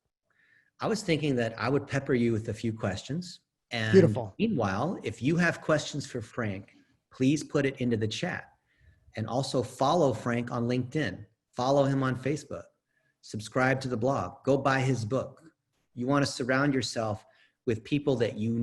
I was thinking that I would pepper you with a few questions. And beautiful. Meanwhile, if you have questions for Frank, please put it into the chat. And also follow Frank on LinkedIn. Follow him on Facebook. Subscribe to the blog. Go buy his book. You want to surround yourself with people that you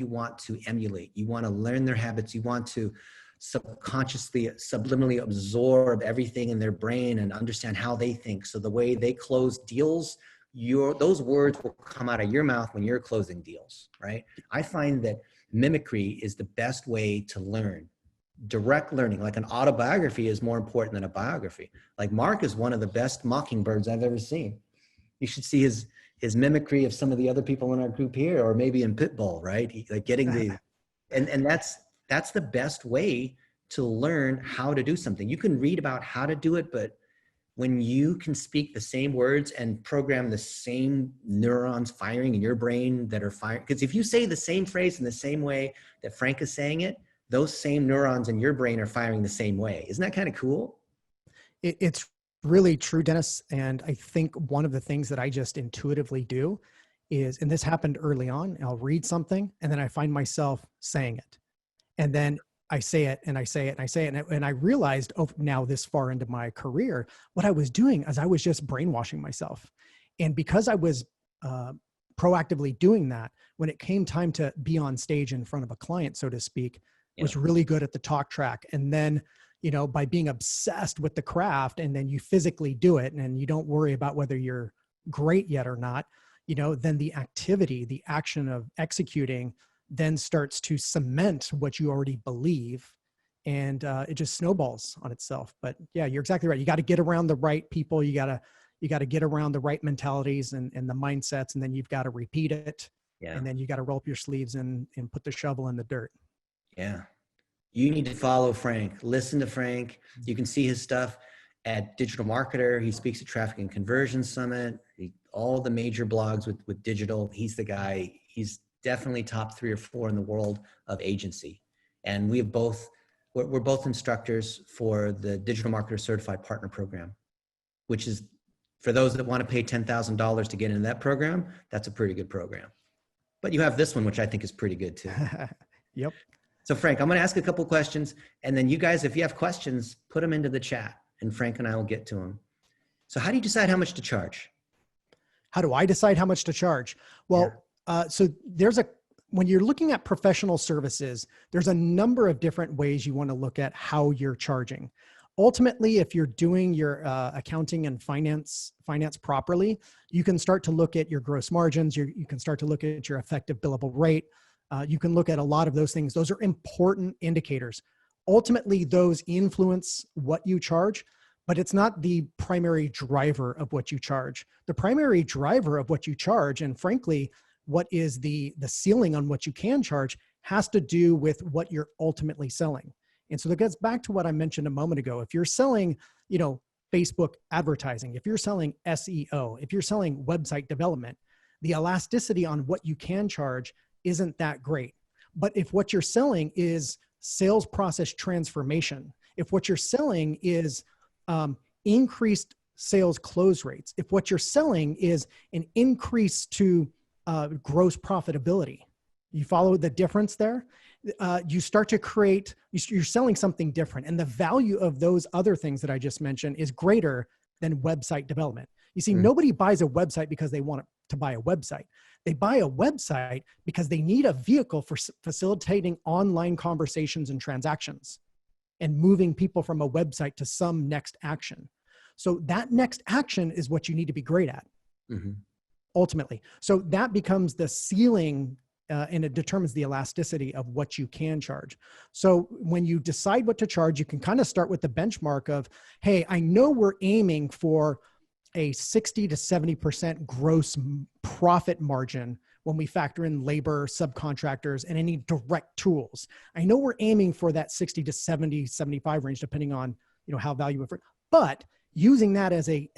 want to emulate. You want to learn their habits. You want to subconsciously, subliminally absorb everything in their brain and understand how they think. So the way they close deals, those words will come out of your mouth when you're closing deals, right? I find that mimicry is the best way to learn. Direct learning, like an autobiography, is more important than a biography. Like Mark is one of the best mockingbirds I've ever seen. You should see his mimicry of some of the other people in our group here, or maybe in Pitbull, right? Like getting and that's the best way to learn how to do something. You can read about how to do it, but when you can speak the same words and program the same neurons firing in your brain that are firing, because if you say the same phrase in the same way that Frank is saying it, those same neurons in your brain are firing the same way. Isn't that kind of cool? It's really true, Dennis. And I think one of the things that I just intuitively do is, and this happened early on, I'll read something and then I find myself saying it. And then I say it and I say it and I say it. And I realized, oh, now this far into my career, what I was doing is I was just brainwashing myself. And because I was proactively doing that, when it came time to be on stage in front of a client, so to speak, was really good at the talk track. And then, you know, by being obsessed with the craft and then you physically do it and you don't worry about whether you're great yet or not, you know, then the activity, the action of executing then starts to cement what you already believe, and it just snowballs on itself. But yeah, you're exactly right. You got to get around the right people. You got to get around the right mentalities and the mindsets, and then you've got to repeat it. Yeah. And then you got to roll up your sleeves and put the shovel in the dirt. Yeah. You need to follow Frank. Listen to Frank. You can see his stuff at Digital Marketer. He speaks at Traffic and Conversion Summit. All the major blogs with digital. He's the guy. He's definitely top 3 or 4 in the world of agency. And we're both instructors for the Digital Marketer Certified Partner Program, which is for those that want to pay $10,000 to get into that program. That's a pretty good program. But you have this one, which I think is pretty good too. Yep. So Frank, I'm going to ask a couple questions, and then you guys, if you have questions, put them into the chat and Frank and I will get to them. So how do you decide how much to charge? How do I decide how much to charge? Well, so when you're looking at professional services, there's a number of different ways you want to look at how you're charging. Ultimately, if you're doing your accounting and finance properly, you can start to look at your gross margins. You can start to look at your effective billable rate. You can look at a lot of those things. Those are important indicators. Ultimately, those influence what you charge, but it's not the primary driver of what you charge. The primary driver of what you charge, and frankly, what is the ceiling on what you can charge, has to do with what you're ultimately selling. And so that gets back to what I mentioned a moment ago. If you're selling, you know, Facebook advertising, if you're selling SEO, if you're selling website development, the elasticity on what you can charge isn't that great. But if what you're selling is sales process transformation, if what you're selling is increased sales close rates, if what you're selling is an increase to gross profitability, you follow the difference there? You start to create, you're selling something different. And the value of those other things that I just mentioned is greater than website development. You see, nobody buys a website because they want to buy a website. They buy a website because they need a vehicle for facilitating online conversations and transactions and moving people from a website to some next action. So that next action is what you need to be great at, ultimately. So that becomes the ceiling, and it determines the elasticity of what you can charge. So when you decide what to charge, you can kind of start with the benchmark of, hey, I know we're aiming for a 60 to 70% gross profit margin when we factor in labor, subcontractors, and any direct tools. I know we're aiming for that 60 to 70, 75 range, depending on, you know, how valuable. But using that as a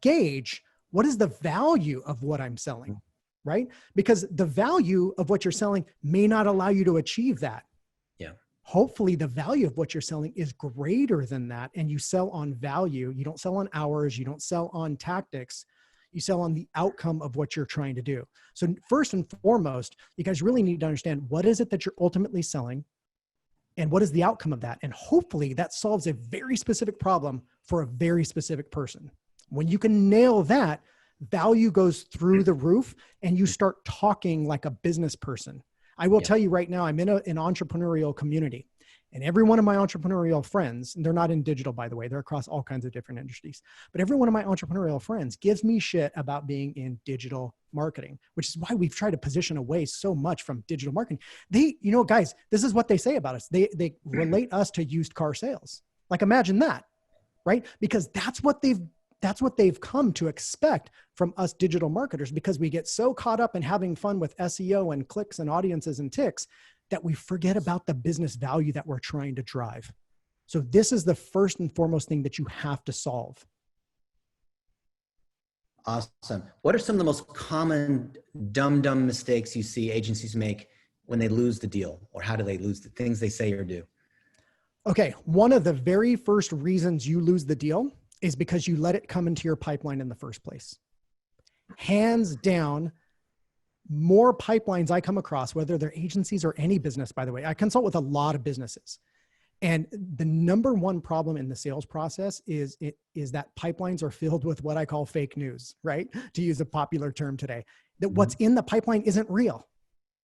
gauge, what is the value of what I'm selling, right? Because the value of what you're selling may not allow you to achieve that. Yeah. Hopefully the value of what you're selling is greater than that, and you sell on value. You don't sell on hours. You don't sell on tactics. You sell on the outcome of what you're trying to do. So first and foremost, you guys really need to understand what is it that you're ultimately selling and what is the outcome of that. And hopefully that solves a very specific problem for a very specific person. When you can nail that, value goes through the roof and you start talking like a business person. I will tell you right now, I'm in an entrepreneurial community, and every one of my entrepreneurial friends, and they're not in digital, by the way, they're across all kinds of different industries, but every one of my entrepreneurial friends gives me shit about being in digital marketing, which is why we've tried to position away so much from digital marketing. They, you know, guys, this is what they say about us. They relate us to used car sales. Like, imagine that, right? Because that's what they've come to expect from us digital marketers, because we get so caught up in having fun with SEO and clicks and audiences and ticks that we forget about the business value that we're trying to drive. So this is the first and foremost thing that you have to solve. Awesome. What are some of the most common dumb mistakes you see agencies make when they lose the deal? Or how do they lose the things they say or do? Okay, one of the very first reasons you lose the deal is because you let it come into your pipeline in the first place. Hands down, more pipelines I come across, whether they're agencies or any business, by the way, I consult with a lot of businesses. And the number one problem in the sales process is that pipelines are filled with what I call fake news, right? To use a popular term today, that what's in the pipeline isn't real.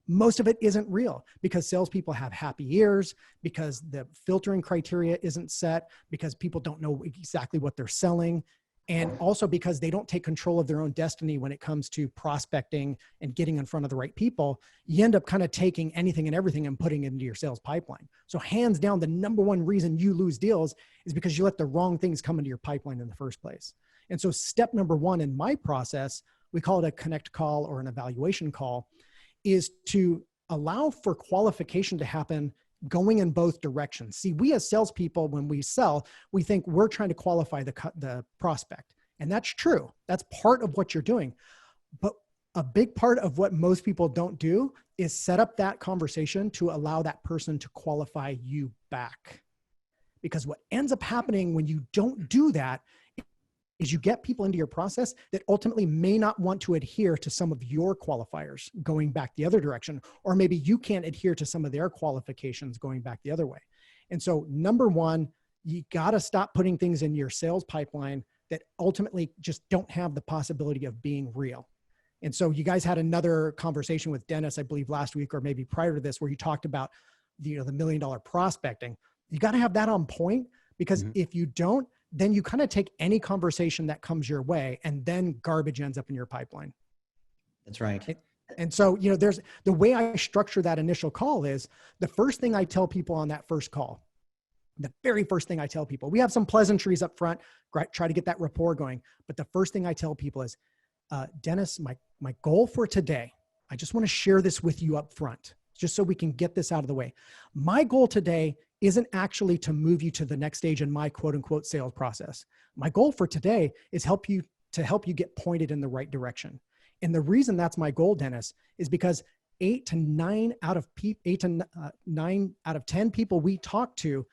Most of it isn't real because salespeople have happy ears, because the filtering criteria isn't set, because people don't know exactly what they're selling, and also because they don't take control of their own destiny when it comes to prospecting and getting in front of the right people. You end up kind of taking anything and everything and putting it into your sales pipeline. So hands down, the number one reason you lose deals is because you let the wrong things come into your pipeline in the first place. And so step number one in my process, we call it a connect call or an evaluation call, is to allow for qualification to happen going in both directions. See, we as salespeople, when we sell, we think we're trying to qualify the prospect. And that's true. That's part of what you're doing. But a big part of what most people don't do is set up that conversation to allow that person to qualify you back. Because what ends up happening when you don't do that is you get people into your process that ultimately may not want to adhere to some of your qualifiers going back the other direction, or maybe you can't adhere to some of their qualifications going back the other way. And so number one, you got to stop putting things in your sales pipeline that ultimately just don't have the possibility of being real. And so you guys had another conversation with Dennis, I believe last week, or maybe prior to this, where you talked about the $1 million prospecting. You got to have that on point, because if you don't, then you kind of take any conversation that comes your way and then garbage ends up in your pipeline. That's right. And so, there's the way I structure that initial call is the first thing I tell people on that first call, the very first thing I tell people, we have some pleasantries up front, try to get that rapport going. But the first thing I tell people is, Dennis, my goal for today, I just want to share this with you up front, just so we can get this out of the way. My goal today isn't actually to move you to the next stage in my quote unquote sales process. My goal for today is to help you get pointed in the right direction. And the reason that's my goal, Dennis, is because 8 to 9 out of 10 people we talk to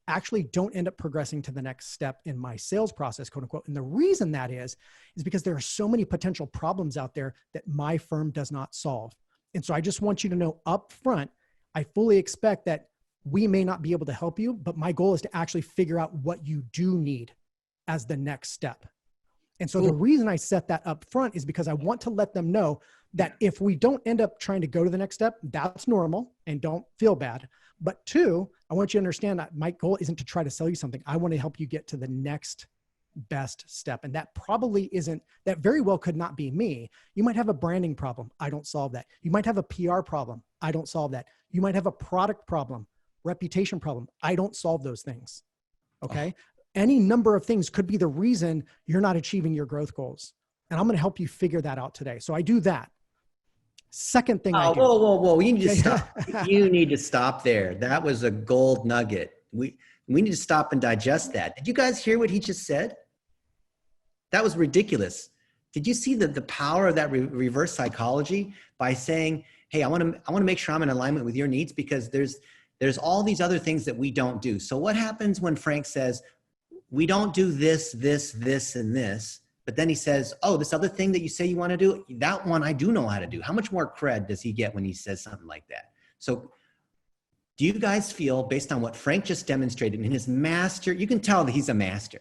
actually don't end up progressing to the next step in my sales process, quote unquote. And the reason that is because there are so many potential problems out there that my firm does not solve. And so I just want you to know up front, I fully expect that we may not be able to help you, but my goal is to actually figure out what you do need as the next step. And so the reason I set that up front is because I want to let them know that if we don't end up trying to go to the next step, that's normal and don't feel bad. But two, I want you to understand that my goal isn't to try to sell you something. I want to help you get to the next best step. And that that very well could not be me. You might have a branding problem. I don't solve that. You might have a PR problem. I don't solve that. You might have a product problem, reputation problem. I don't solve those things. Okay. Any number of things could be the reason you're not achieving your growth goals. And I'm going to help you figure that out today. So I do that. Second thing I do. Whoa. You need to stop. You need to stop there. That was a gold nugget. We need to stop and digest that. Did you guys hear what he just said? That was ridiculous. Did you see the power of that reverse psychology by saying, hey, I want to make sure I'm in alignment with your needs, because there's all these other things that we don't do. So what happens when Frank says, we don't do this, and this, but then he says, oh, this other thing that you say you want to do, that one I do know how to do. How much more cred does he get when he says something like that? So do you guys feel, based on what Frank just demonstrated in his master, you can tell that he's a master.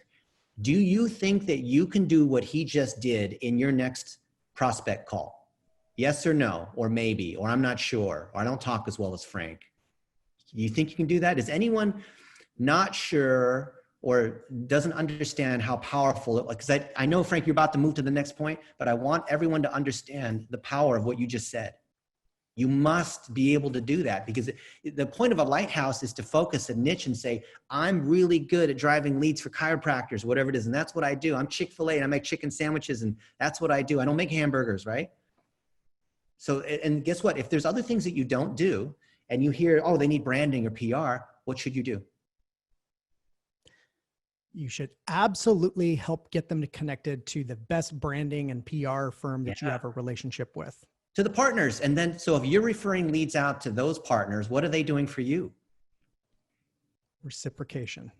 Do you think that you can do what he just did in your next prospect call? Yes or no, or maybe, or I'm not sure, or I don't talk as well as Frank. You think you can do that? Is anyone not sure or doesn't understand how powerful it was? Because I know, Frank, you're about to move to the next point, but I want everyone to understand the power of what you just said. You must be able to do that, because the point of a lighthouse is to focus a niche and say, I'm really good at driving leads for chiropractors, whatever it is. And that's what I do. I'm Chick-fil-A and I make chicken sandwiches, and that's what I do. I don't make hamburgers, right? So, and guess what? If there's other things that you don't do and you hear, oh, they need branding or PR, what should you do? You should absolutely help get them connected to the best branding and PR firm that you have a relationship with. To the partners. And then, so if you're referring leads out to those partners, what are they doing for you? Reciprocation.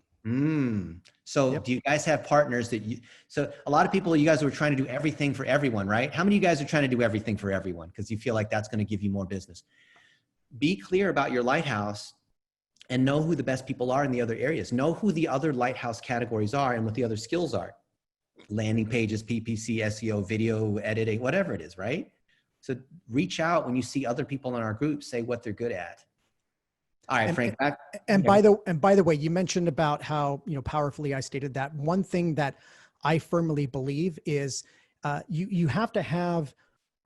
So do you guys have partners that so a lot of people, you guys are trying to do everything for everyone, right? How many of you guys are trying to do everything for everyone? Because you feel like that's going to give you more business. Be clear about your lighthouse and know who the best people are in the other areas. Know who the other lighthouse categories are and what the other skills are. Landing pages, PPC, SEO, video editing, whatever it is, right? So reach out when you see other people in our group, say what they're good at. All right, Frank. By the way, you mentioned about how, powerfully I stated that. One thing that I firmly believe is you have to have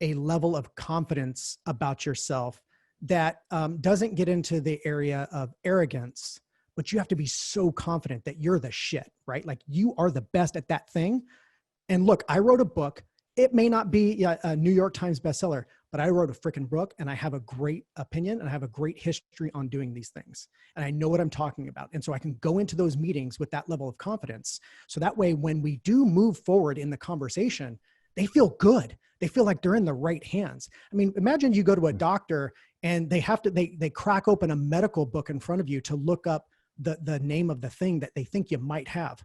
a level of confidence about yourself that doesn't get into the area of arrogance, but you have to be so confident that you're the shit, right? Like you are the best at that thing. And look, I wrote a book. It may not be a New York Times bestseller, but I wrote a freaking book and I have a great opinion and I have a great history on doing these things. And I know what I'm talking about. And so I can go into those meetings with that level of confidence. So that way, when we do move forward in the conversation, they feel good. They feel like they're in the right hands. I mean, imagine you go to a doctor and they crack open a medical book in front of you to look up the name of the thing that they think you might have,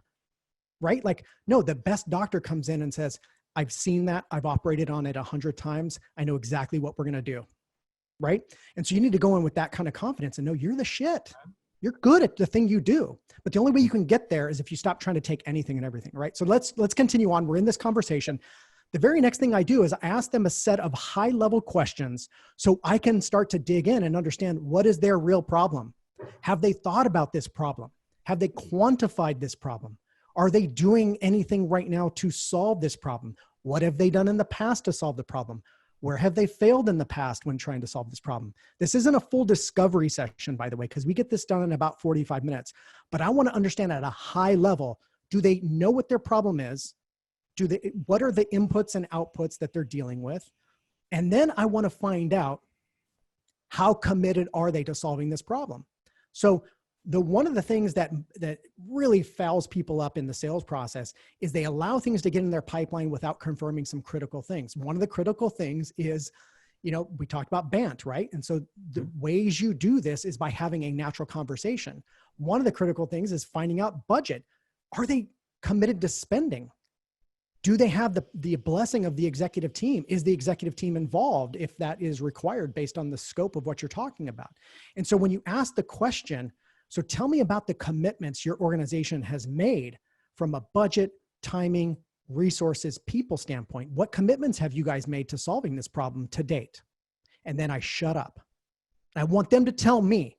right? Like, no, the best doctor comes in and says, I've seen that. I've operated on it 100 times. I know exactly what we're going to do. Right. And so you need to go in with that kind of confidence and know you're the shit. You're good at the thing you do. But the only way you can get there is if you stop trying to take anything and everything. Right. So let's continue on. We're in this conversation. The very next thing I do is I ask them a set of high level questions so I can start to dig in and understand what is their real problem. Have they thought about this problem? Have they quantified this problem? Are they doing anything right now to solve this problem? What have they done in the past to solve the problem? Where have they failed in the past when trying to solve this problem? This isn't a full discovery session, by the way, because we get this done in about 45 minutes. But I want to understand at a high level, do they know what their problem is? What are the inputs and outputs that they're dealing with? And then I want to find out how committed are they to solving this problem? So one of the things that really fouls people up in the sales process is they allow things to get in their pipeline without confirming some critical things. One of the critical things is, we talked about BANT, right? And so the ways you do this is by having a natural conversation. One of the critical things is finding out budget. Are they committed to spending? Do they have the blessing of the executive team? Is the executive team involved if that is required based on the scope of what you're talking about? And so when you ask the question, so tell me about the commitments your organization has made from a budget, timing, resources, people standpoint. What commitments have you guys made to solving this problem to date? And then I shut up. I want them to tell me,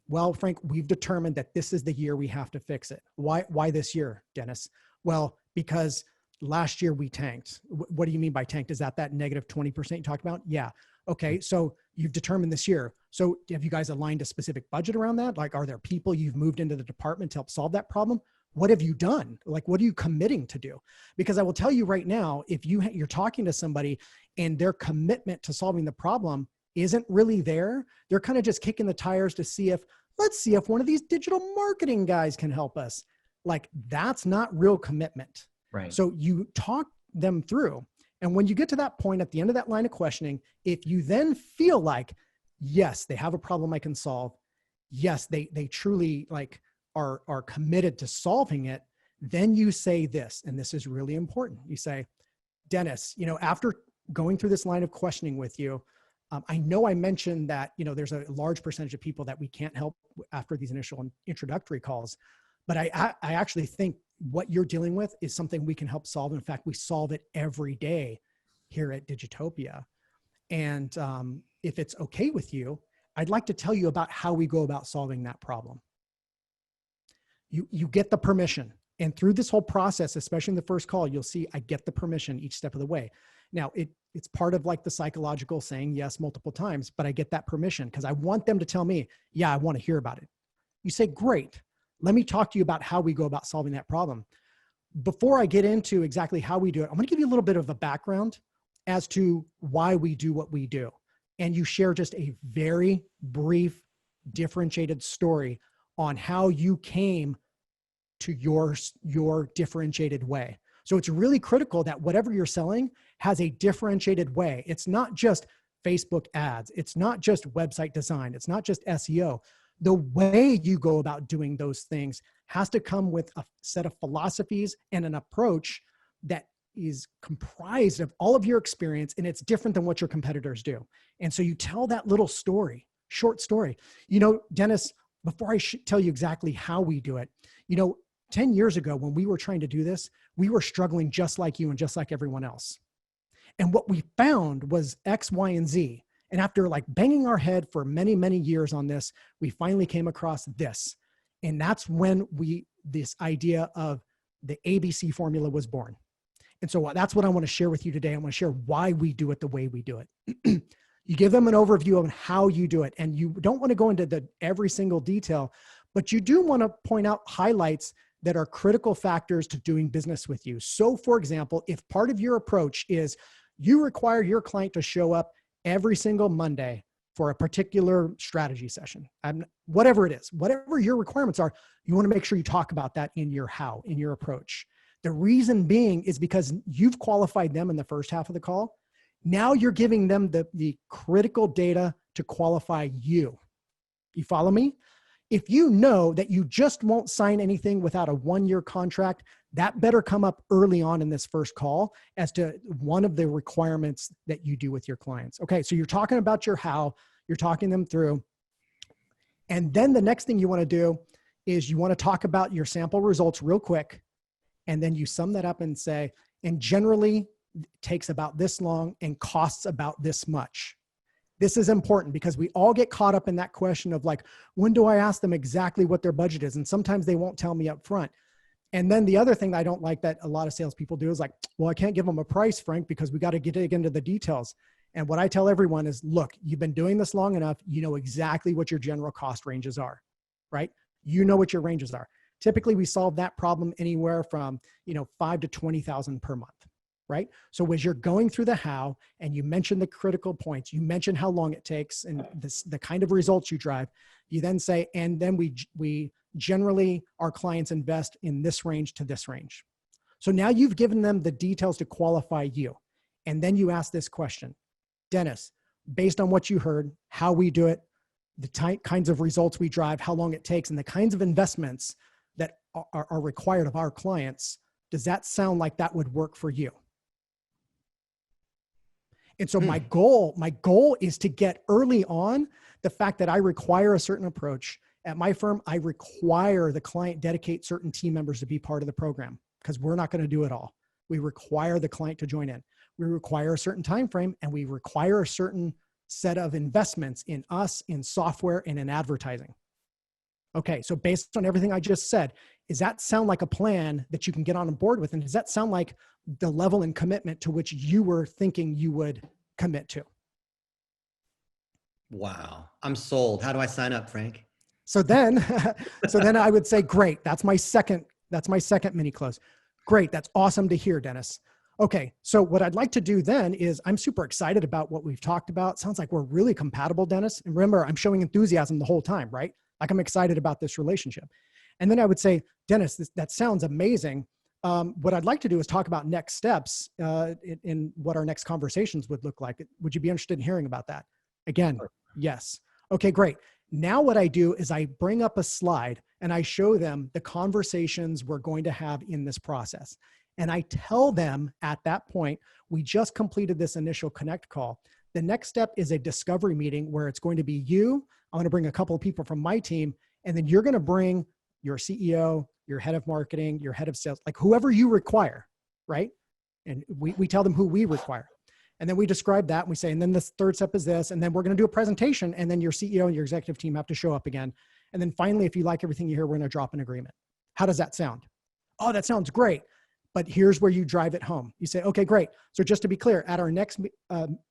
well, Frank, we've determined that this is the year we have to fix it. Why this year, Dennis? Well, because last year we tanked. What do you mean by tanked? Is that negative 20% you talked about? Yeah. Okay. So you've determined this year. So have you guys aligned a specific budget around that? Like, are there people you've moved into the department to help solve that problem? What have you done? Like, what are you committing to do? Because I will tell you right now, if you're talking to somebody and their commitment to solving the problem isn't really there, they're kind of just kicking the tires to let's see if one of these digital marketing guys can help us. Like, that's not real commitment. Right. So you talk them through. And when you get to that point at the end of that line of questioning, if you then feel like, yes, they have a problem I can solve. Yes, they truly are committed to solving it. Then you say this, and this is really important. You say, Dennis, after going through this line of questioning with you, I know I mentioned that, there's a large percentage of people that we can't help after these initial introductory calls, but I actually think what you're dealing with is something we can help solve. In fact, we solve it every day here at Digitopia. And if it's okay with you, I'd like to tell you about how we go about solving that problem. You get the permission. And through this whole process, especially in the first call, you'll see I get the permission each step of the way. Now, it's part of the psychological saying yes multiple times, but I get that permission because I want them to tell me, yeah, I want to hear about it. You say, great. Let me talk to you about how we go about solving that problem. Before I get into exactly how we do it, I'm going to give you a little bit of a background as to why we do what we do. And you share just a very brief, differentiated story on how you came to your differentiated way. So it's really critical that whatever you're selling has a differentiated way. It's not just Facebook ads. It's not just website design. It's not just SEO. The way you go about doing those things has to come with a set of philosophies and an approach that is comprised of all of your experience, and it's different than what your competitors do. And so you tell that little story, short story. You know, Dennis, before I tell you exactly how we do it, 10 years ago when we were trying to do this, we were struggling just like you and just like everyone else. And what we found was X, Y, and Z. And after like banging our head for many, many years on this, we finally came across this. And that's when this idea of the ABC formula was born. And so that's what I want to share with you today. I want to share why we do it the way we do it. You give them an overview of how you do it. And you don't want to go into every single detail, but you do want to point out highlights that are critical factors to doing business with you. So for example, if part of your approach is you require your client to show up every single Monday for a particular strategy session, whatever it is, whatever your requirements are, you want to make sure you talk about that in your how, in your approach. The reason being is because you've qualified them in the first half of the call. Now you're giving them the critical data to qualify you. You follow me? If you know that you just won't sign anything without a 1-year contract, that better come up early on in this first call as to one of the requirements that you do with your clients. Okay, so you're talking about your how, you're talking them through. And then the next thing you want to do is you want to talk about your sample results real quick. And then you sum that up and say, and generally it takes about this long and costs about this much. This is important because we all get caught up in that question of like, when do I ask them exactly what their budget is? And sometimes they won't tell me up front. And then the other thing I don't like that a lot of salespeople do is like, well, I can't give them a price, Frank, because we got to dig into the details. And what I tell everyone is, look, you've been doing this long enough. You know exactly what your general cost ranges are, right? You know what your ranges are. Typically we solve that problem anywhere from, $5,000 to $20,000 per month. Right? So as you're going through the how, and you mention the critical points, you mention how long it takes and the kind of results you drive, you then say, and then we generally, our clients invest in this range to this range. So now you've given them the details to qualify you. And then you ask this question, Dennis, based on what you heard, how we do it, the kinds of results we drive, how long it takes, and the kinds of investments that are required of our clients, does that sound like that would work for you? And so my goal is to get early on the fact that I require a certain approach. At my firm, I require the client dedicate certain team members to be part of the program because we're not going to do it all. We require the client to join in. We require a certain time frame, and we require a certain set of investments in us, in software, and in advertising. Okay, so based on everything I just said, does that sound like a plan that you can get on board with? And does that sound like the level and commitment to which you were thinking you would commit to? Wow, I'm sold. How do I sign up, Frank? So then I would say, great. That's my second mini close. Great. That's awesome to hear, Dennis. Okay. So what I'd like to do then is I'm super excited about what we've talked about. Sounds like we're really compatible, Dennis. And remember, I'm showing enthusiasm the whole time, right? Like I'm excited about this relationship. And then I would say, Dennis, that sounds amazing. What I'd like to do is talk about next steps in what our next conversations would look like. Would you be interested in hearing about that? Again, yes. Okay, great. Now what I do is I bring up a slide and I show them the conversations we're going to have in this process. And I tell them at that point, we just completed this initial connect call. The next step is a discovery meeting where it's going to be you. I'm going to bring a couple of people from my team, and then you're going to bring your CEO, your head of marketing, your head of sales, like whoever you require, right? And we tell them who we require. And then we describe that and we say, and then the third step is this, and then we're going to do a presentation, and then your CEO and your executive team have to show up again. And then finally, if you like everything you hear, we're going to drop an agreement. How does that sound? Oh, that sounds great. But here's where you drive it home. You say, okay, great. So just to be clear, at our next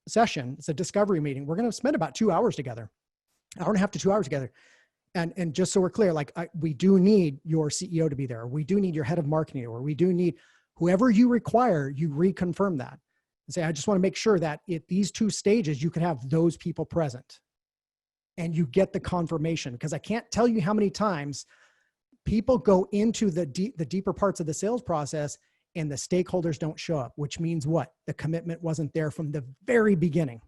session, it's a discovery meeting. We're going to spend about 2 hours together, hour and a half to 2 hours together. And just so we're clear, like we do need your CEO to be there. We do need your head of marketing, or we do need whoever you require, you reconfirm that. And say, I just want to make sure that at these 2 stages, you can have those people present and you get the confirmation, because I can't tell you how many times people go into the deeper parts of the sales process and the stakeholders don't show up, which means what? The commitment wasn't there from the very beginning.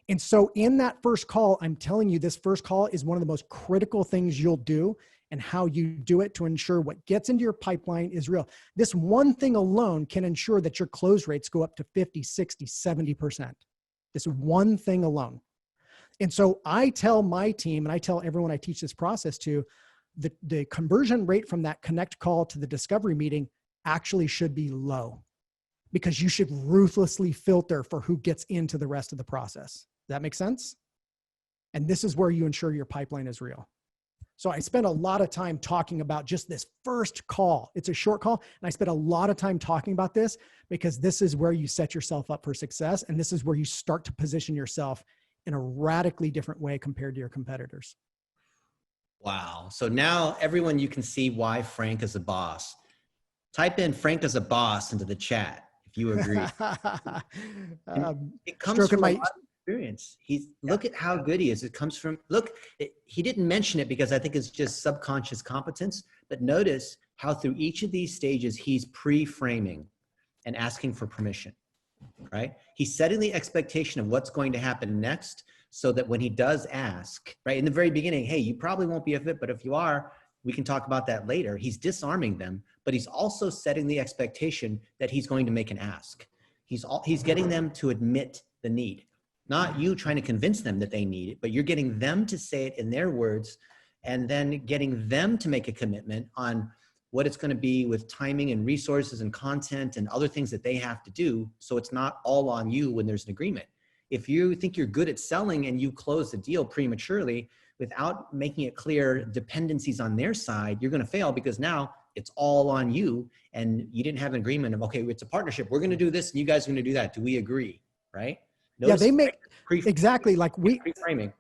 And so in that first call, I'm telling you, this first call is one of the most critical things you'll do, and how you do it to ensure what gets into your pipeline is real. This one thing alone can ensure that your close rates go up to 50, 60, 70%. This one thing alone. And so I tell my team, and I tell everyone I teach this process to, the conversion rate from that connect call to the discovery meeting actually should be low, because you should ruthlessly filter for who gets into the rest of the process. Does that make sense? And this is where you ensure your pipeline is real. So I spent a lot of time talking about just this first call. It's a short call, and I spent a lot of time talking about this because this is where you set yourself up for success, and this is where you start to position yourself in a radically different way compared to your competitors. Wow. So now everyone, you can see why Frank is a boss. Type in Frank is a boss into the chat if you agree. It comes from a lot of experience. Look at how good he is. It comes from, he didn't mention it because I think it's just subconscious competence, but notice how through each of these stages, he's pre-framing and asking for permission, right? He's setting the expectation of what's going to happen next, so that when he does ask, right, in the very beginning, hey, you probably won't be a fit, but if you are, we can talk about that later. He's disarming them, but he's also setting the expectation that he's going to make an ask. He's getting them to admit the need, not you trying to convince them that they need it, but you're getting them to say it in their words, and then getting them to make a commitment on what it's going to be with timing and resources and content and other things that they have to do. So it's not all on you when there's an agreement. If you think you're good at selling and you close the deal prematurely without making it clear dependencies on their side, you're going to fail, because now it's all on you and you didn't have an agreement of, okay, it's a partnership. We're going to do this and you guys are going to do that. Do we agree? Right? Yeah, they make exactly like we, pre-framing.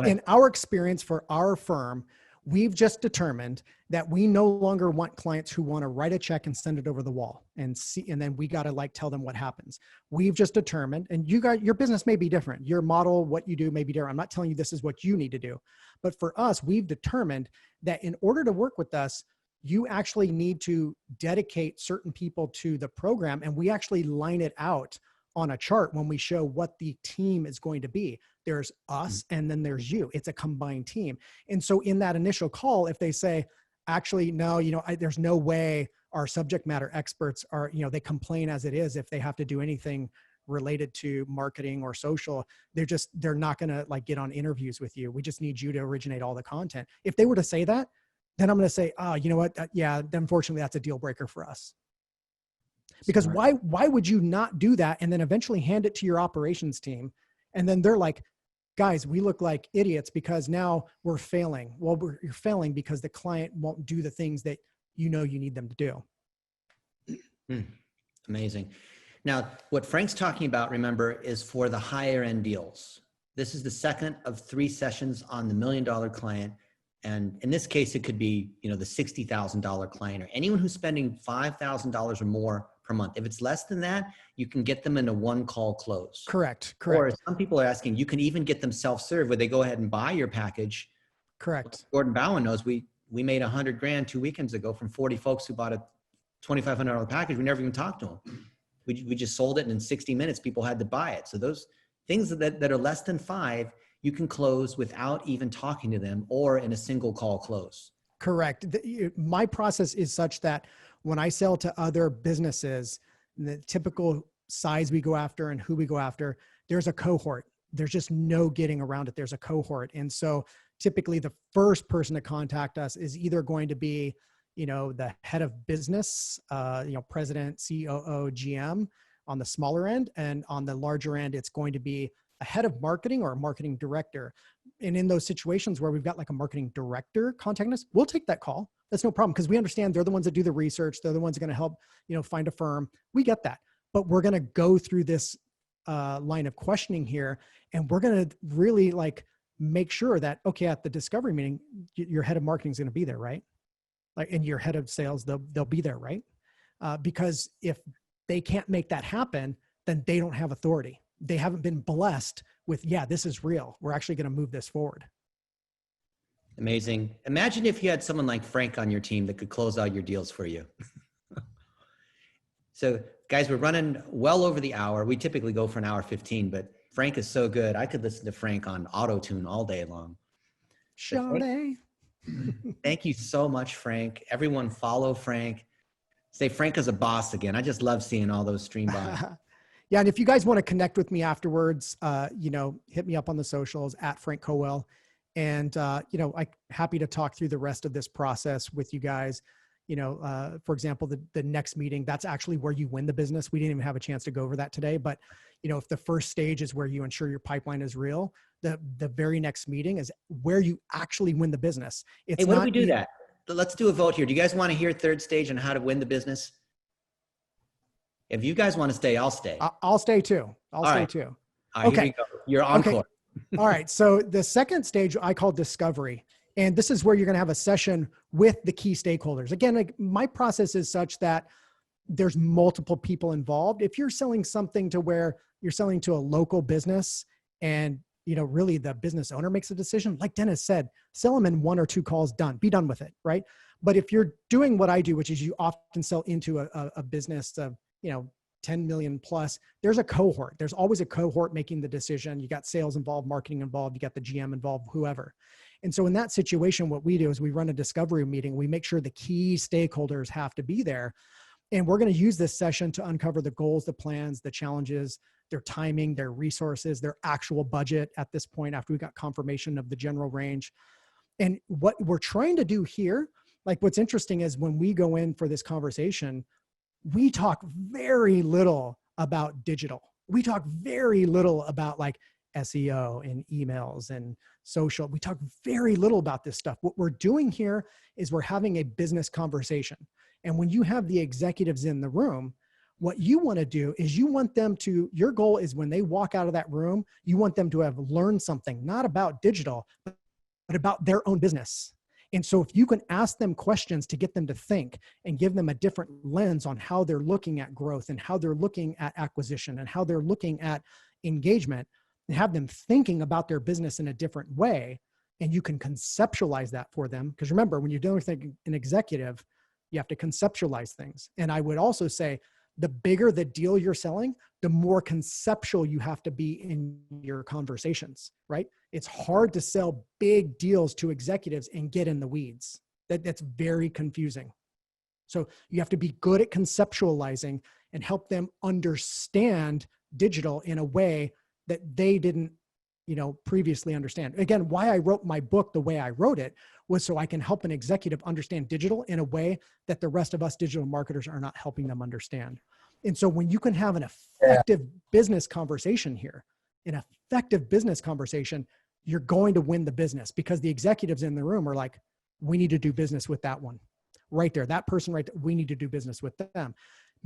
In our experience for our firm, we've just determined that we no longer want clients who want to write a check and send it over the wall and see, and then we got to like tell them what happens. We've just determined, and your business may be different. Your model, what you do may be different. I'm not telling you this is what you need to do, but for us, we've determined that in order to work with us, you actually need to dedicate certain people to the program, and we actually line it out on a chart when we show what the team is going to be. There's us and then there's you. It's a combined team. And so in that initial call, if they say, actually, no, there's no way our subject matter experts are, they complain as it is if they have to do anything related to marketing or social, they're not going to like get on interviews with you. We just need you to originate all the content. If they were to say that, then I'm going to say, oh, you know what? Yeah, unfortunately that's a deal breaker for us. Because why would you not do that and then eventually hand it to your operations team? And then they're like, guys, we look like idiots because now we're failing. Well, you're failing because the client won't do the things that you need them to do. Amazing. Now, what Frank's talking about, remember, is for the higher end deals. This is the second of 3 sessions on the $1 million client. And in this case, it could be, the $60,000 client or anyone who's spending $5,000 or more per month. If it's less than that, you can get them in a 1-call close. Correct. Or some people are asking, you can even get them self-serve where they go ahead and buy your package. Correct. Gordon Bowen knows we made $100,000 2 weekends ago from 40 folks who bought a $2,500 package. We never even talked to them. We just sold it, and in 60 minutes, people had to buy it. So those things that are less than 5, you can close without even talking to them or in a single call close. Correct. My process is such that when I sell to other businesses, the typical size we go after and who we go after, there's a cohort. There's just no getting around it. There's a cohort. And so typically the first person to contact us is either going to be, the head of business, president, COO, GM on the smaller end. And on the larger end, it's going to be a head of marketing or a marketing director. And in those situations where we've got like a marketing director contacting us, we'll take that call. That's no problem, because we understand they're the ones that do the research. They're the ones that are going to help, find a firm. We get that. But we're going to go through this line of questioning here, and we're going to really like make sure that, okay, at the discovery meeting, your head of marketing is going to be there, right? Like, and your head of sales, they'll be there, right? Because if they can't make that happen, then they don't have authority. They haven't been blessed with, yeah, this is real. We're actually going to move this forward. Amazing. Imagine if you had someone like Frank on your team that could close out your deals for you. So guys, we're running well over the hour. We typically go for an hour 15, but Frank is so good. I could listen to Frank on auto tune all day long. Sade. Thank you so much, Frank. Everyone follow Frank. Say Frank is a boss again. I just love seeing all those stream by. Yeah. And if you guys want to connect with me afterwards, hit me up on the socials at Frank Cowell. And, I'm happy to talk through the rest of this process with you guys. For example, the next meeting, that's actually where you win the business. We didn't even have a chance to go over that today, but if the first stage is where you ensure your pipeline is real, the very next meeting is where you actually win the business. It's Hey, what do we do that? Let's do a vote here. Do you guys want to hear third stage on how to win the business? If you guys want to stay, I'll stay. I'll stay too. I'll stay too. All right, Okay. here we go. You're encore. Okay. All right. So the second stage I call discovery. And this is where you're going to have a session with the key stakeholders. Again, like my process is such that there's multiple people involved. If you're selling something to where you're selling to a local business and, really the business owner makes a decision, like Dennis said, sell them in 1 or 2 calls, done, be done with it. Right. But if you're doing what I do, which is you often sell into a business of, 10 million plus, there's a cohort. There's always a cohort making the decision. You got sales involved, marketing involved, you got the GM involved, whoever. And so in that situation, what we do is we run a discovery meeting. We make sure the key stakeholders have to be there. And we're going to use this session to uncover the goals, the plans, the challenges, their timing, their resources, their actual budget at this point after we got confirmation of the general range. And what we're trying to do here, like what's interesting is when we go in for this conversation, we talk very little about digital. We talk very little about like SEO and emails and social. We talk very little about this stuff. What we're doing here is we're having a business conversation. And when you have the executives in the room, what you want to do is you want them to, your goal is when they walk out of that room, you want them to have learned something, not about digital, but about their own business. And so if you can ask them questions to get them to think and give them a different lens on how they're looking at growth and how they're looking at acquisition and how they're looking at engagement, and have them thinking about their business in a different way, and you can conceptualize that for them. Because remember, when you're dealing with an executive, you have to conceptualize things. And I would also say the bigger the deal you're selling, the more conceptual you have to be in your conversations, right? It's hard to sell big deals to executives and get in the weeds. That's very confusing. So you have to be good at conceptualizing and help them understand digital in a way that they didn't, previously understand. Again, why I wrote my book the way I wrote it was so I can help an executive understand digital in a way that the rest of us digital marketers are not helping them understand. And so when you can have an effective business conversation here, you're going to win the business because the executives in the room are like, we need to do business with that one right there. That person right there, we need to do business with them.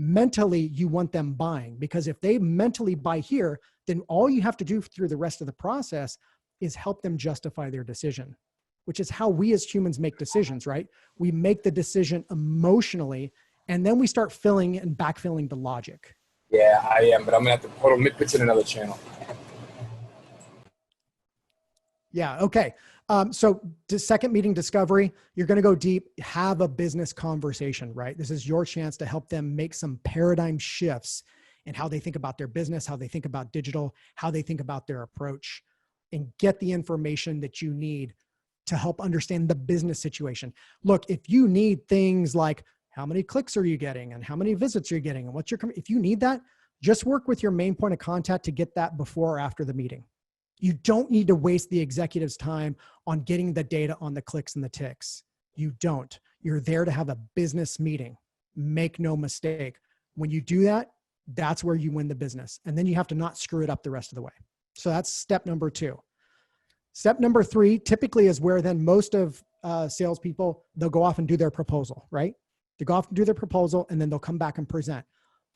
Mentally, you want them buying, because if they mentally buy here, then all you have to do through the rest of the process is help them justify their decision, which is how we as humans make decisions, right? We make the decision emotionally, and then we start filling and backfilling the logic. Yeah, I am, but I'm gonna have to hold on. It's in another channel. Yeah. Okay. So the second meeting discovery, you're going to go deep, have a business conversation, right? This is your chance to help them make some paradigm shifts in how they think about their business, how they think about digital, how they think about their approach, and get the information that you need to help understand the business situation. Look, if you need things like how many clicks are you getting and how many visits are you getting and if you need that, just work with your main point of contact to get that before or after the meeting. You don't need to waste the executive's time on getting the data on the clicks and the ticks. You don't. You're there to have a business meeting. Make no mistake. When you do that, that's where you win the business. And then you have to not screw it up the rest of the way. So that's step number 2. Step number 3 typically is where then most of salespeople, they'll go off and do their proposal, right? They go off and do their proposal and then they'll come back and present.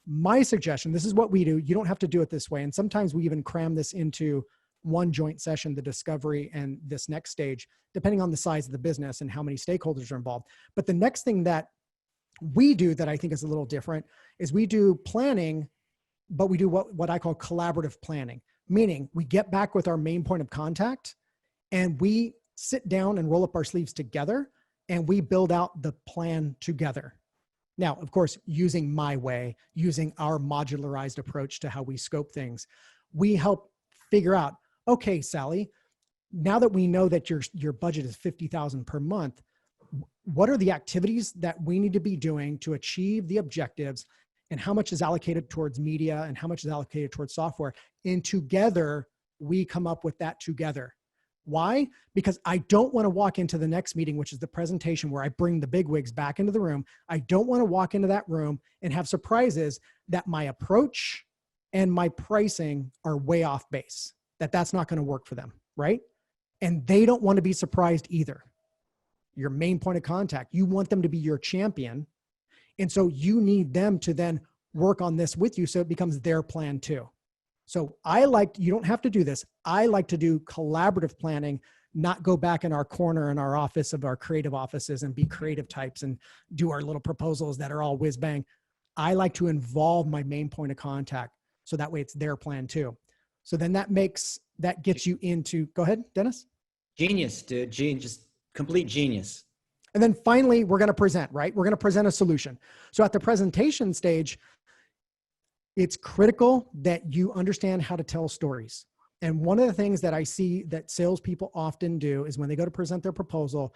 My suggestion, this is what we do. You don't have to do it this way. And sometimes we even cram this into one joint session, the discovery and this next stage, depending on the size of the business and how many stakeholders are involved. But the next thing that we do that I think is a little different is we do planning, but we do what I call collaborative planning, meaning we get back with our main point of contact and we sit down and roll up our sleeves together, and we build out the plan together. Now, of course, using my way, using our modularized approach to how we scope things, we help figure out, okay, Sally, now that we know that your budget is $50,000 per month, what are the activities that we need to be doing to achieve the objectives, and how much is allocated towards media and how much is allocated towards software? And together, we come up with that together. Why? Because I don't want to walk into the next meeting, which is the presentation where I bring the bigwigs back into the room. I don't want to walk into that room and have surprises that my approach and my pricing are way off base, that's not going to work for them, right? And they don't want to be surprised either. Your main point of contact, you want them to be your champion. And so you need them to then work on this with you so it becomes their plan too. So you don't have to do this. I like to do collaborative planning, not go back in our corner in our office of our creative offices and be creative types and do our little proposals that are all whiz bang. I like to involve my main point of contact so that way it's their plan too. So then that gets you into, go ahead, Dennis. Genius, dude. Just complete genius. And then finally, we're going to present, right? We're going to present a solution. So at the presentation stage, it's critical that you understand how to tell stories. And one of the things that I see that salespeople often do is when they go to present their proposal,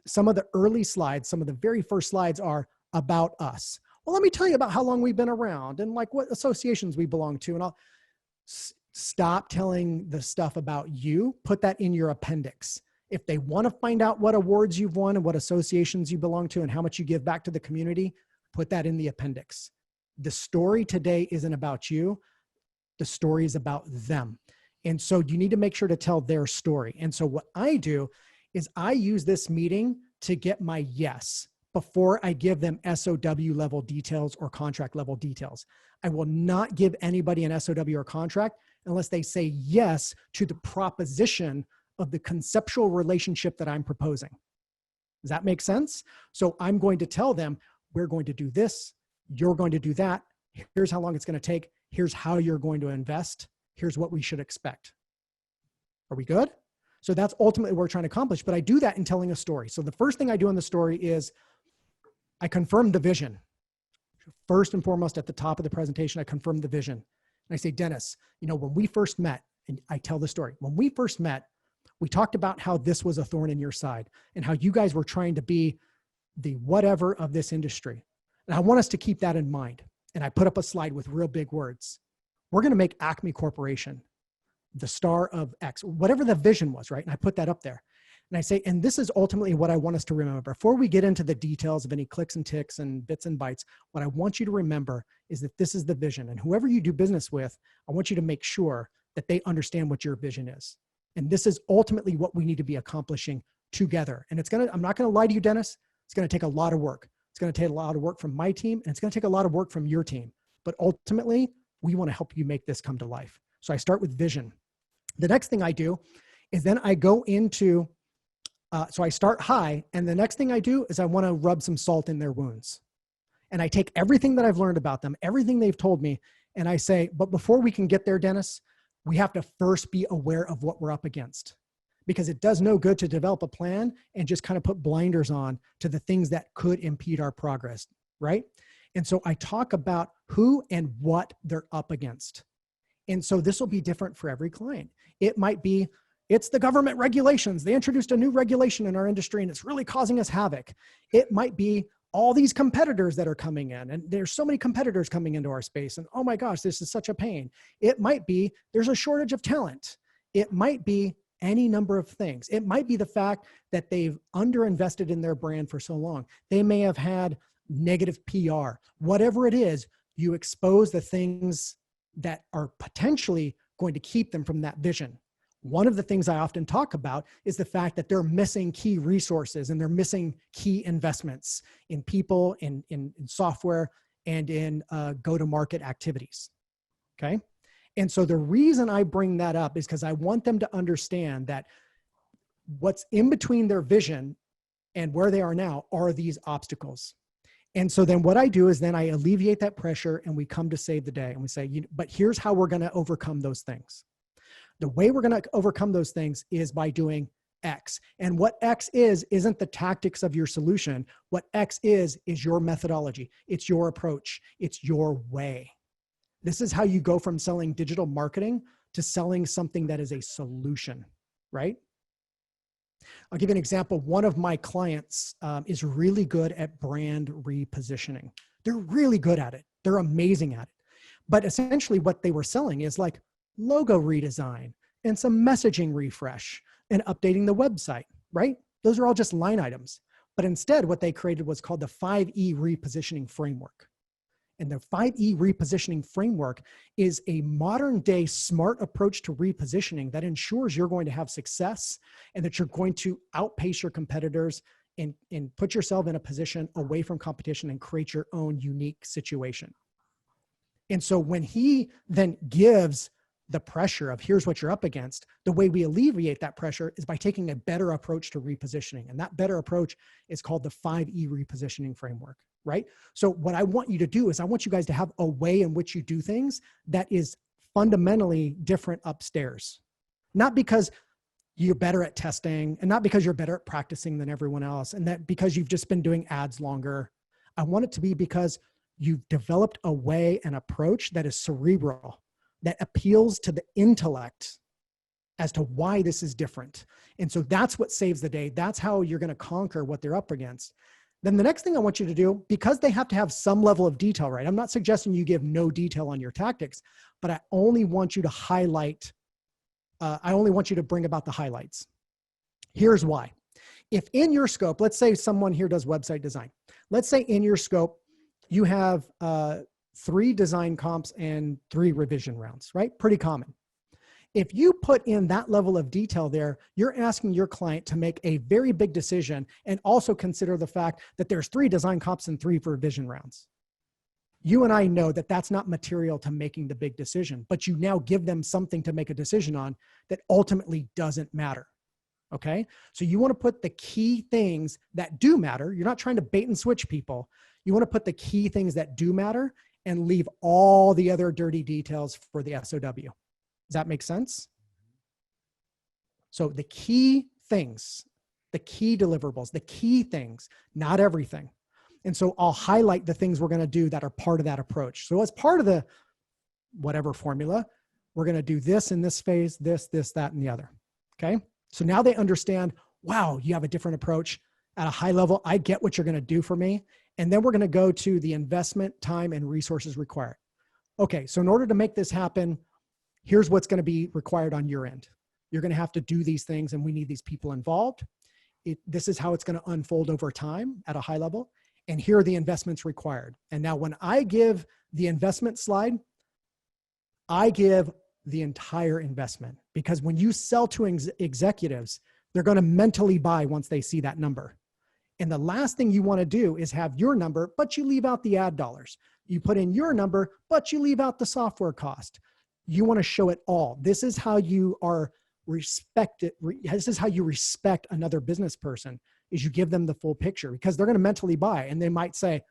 some of the early slides, some of the very first slides are about us. Well, let me tell you about how long we've been around and like what associations we belong to. And I'll stop telling the stuff about you, put that in your appendix. If they want to find out what awards you've won and what associations you belong to and how much you give back to the community, put that in the appendix. The story today isn't about you. The story is about them. And so you need to make sure to tell their story. And so what I do is I use this meeting to get my yes before I give them SOW level details or contract level details. I will not give anybody an SOW or contract unless they say yes to the proposition of the conceptual relationship that I'm proposing. Does that make sense? So I'm going to tell them, we're going to do this. You're going to do that. Here's how long it's going to take. Here's how you're going to invest. Here's what we should expect. Are we good? So that's ultimately what we're trying to accomplish. But I do that in telling a story. So the first thing I do in the story is I confirm the vision. First and foremost, at the top of the presentation, I confirm the vision. And I say, Dennis, when we first met, and I tell the story, when we first met, we talked about how this was a thorn in your side and how you guys were trying to be the whatever of this industry. And I want us to keep that in mind. And I put up a slide with real big words. We're going to make Acme Corporation the star of X, whatever the vision was, right? And I put that up there. And I say, and this is ultimately what I want us to remember. Before we get into the details of any clicks and ticks and bits and bytes, what I want you to remember is that this is the vision. And whoever you do business with, I want you to make sure that they understand what your vision is. And this is ultimately what we need to be accomplishing together. And I'm not going to lie to you, Dennis. It's going to take a lot of work. It's going to take a lot of work from my team, and it's going to take a lot of work from your team. But ultimately, we want to help you make this come to life. So I start with vision. The next thing I do is then I go into, so I start high, and the next thing I do is I want to rub some salt in their wounds. And I take everything that I've learned about them, everything they've told me, and I say, but before we can get there, Dennis, we have to first be aware of what we're up against. Because it does no good to develop a plan and just kind of put blinders on to the things that could impede our progress, right? And so I talk about who and what they're up against. And so this will be different for every client. It might be, it's the government regulations. They introduced a new regulation in our industry and it's really causing us havoc. It might be all these competitors that are coming in, and there's so many competitors coming into our space, and oh my gosh, this is such a pain. It might be there's a shortage of talent. It might be any number of things. It might be the fact that they've underinvested in their brand for so long. They may have had negative PR. Whatever it is, you expose the things that are potentially going to keep them from that vision. One of the things I often talk about is the fact that they're missing key resources and they're missing key investments in people, in software, and in go-to-market activities. Okay. And so the reason I bring that up is because I want them to understand that what's in between their vision and where they are now are these obstacles. And so then what I do is then I alleviate that pressure and we come to save the day and we say, but here's how we're going to overcome those things. The way we're going to overcome those things is by doing X. And what X is, isn't the tactics of your solution. What X is your methodology. It's your approach. It's your way. This is how you go from selling digital marketing to selling something that is a solution, right? I'll give you an example. One of my clients is really good at brand repositioning. They're really good at it. They're amazing at it. But essentially what they were selling is like logo redesign and some messaging refresh and updating the website, right? Those are all just line items. But instead what they created was called the 5E repositioning framework. And the 5E repositioning framework is a modern day smart approach to repositioning that ensures you're going to have success and that you're going to outpace your competitors and put yourself in a position away from competition and create your own unique situation. And so when he then gives the pressure of here's what you're up against, the way we alleviate that pressure is by taking a better approach to repositioning. And that better approach is called the 5E repositioning framework, right? So what I want you to do is I want you guys to have a way in which you do things that is fundamentally different upstairs. Not because you're better at testing and not because you're better at practicing than everyone else and that because you've just been doing ads longer. I want it to be because you've developed a way, an approach that is cerebral, that appeals to the intellect as to why this is different. And so that's what saves the day. That's how you're going to conquer what they're up against. Then the next thing I want you to do, because they have to have some level of detail, right? I'm not suggesting you give no detail on your tactics, but I only want you to highlight, I only want you to bring about the highlights. Here's why. If in your scope, let's say someone here does website design. Let's say in your scope, you have 3 design comps and 3 revision rounds, right? Pretty common. If you put in that level of detail there, you're asking your client to make a very big decision and also consider the fact that there's 3 design comps and 3 revision rounds. You and I know that that's not material to making the big decision, but you now give them something to make a decision on that ultimately doesn't matter. Okay. So you want to put the key things that do matter. You're not trying to bait and switch people. You want to put the key things that do matter and leave all the other dirty details for the SOW. Does that make sense? So the key things, the key deliverables, the key things, not everything. And so I'll highlight the things we're going to do that are part of that approach. So as part of the whatever formula, we're going to do this in this phase, this, that, and the other. Okay. So now they understand, wow, you have a different approach at a high level. I get what you're going to do for me. And then we're going to go to the investment, time, and resources required. Okay. So in order to make this happen, here's what's going to be required on your end. You're going to have to do these things and we need these people involved. This is how it's going to unfold over time at a high level. And here are the investments required. And now when I give the investment slide, I give the entire investment because when you sell to executives, they're going to mentally buy once they see that number. And the last thing you want to do is have your number, but you leave out the ad dollars. You put in your number, but you leave out the software cost. You want to show it all. This is how you are respected. This is how you respect another business person is you give them the full picture because they're going to mentally buy and they might say,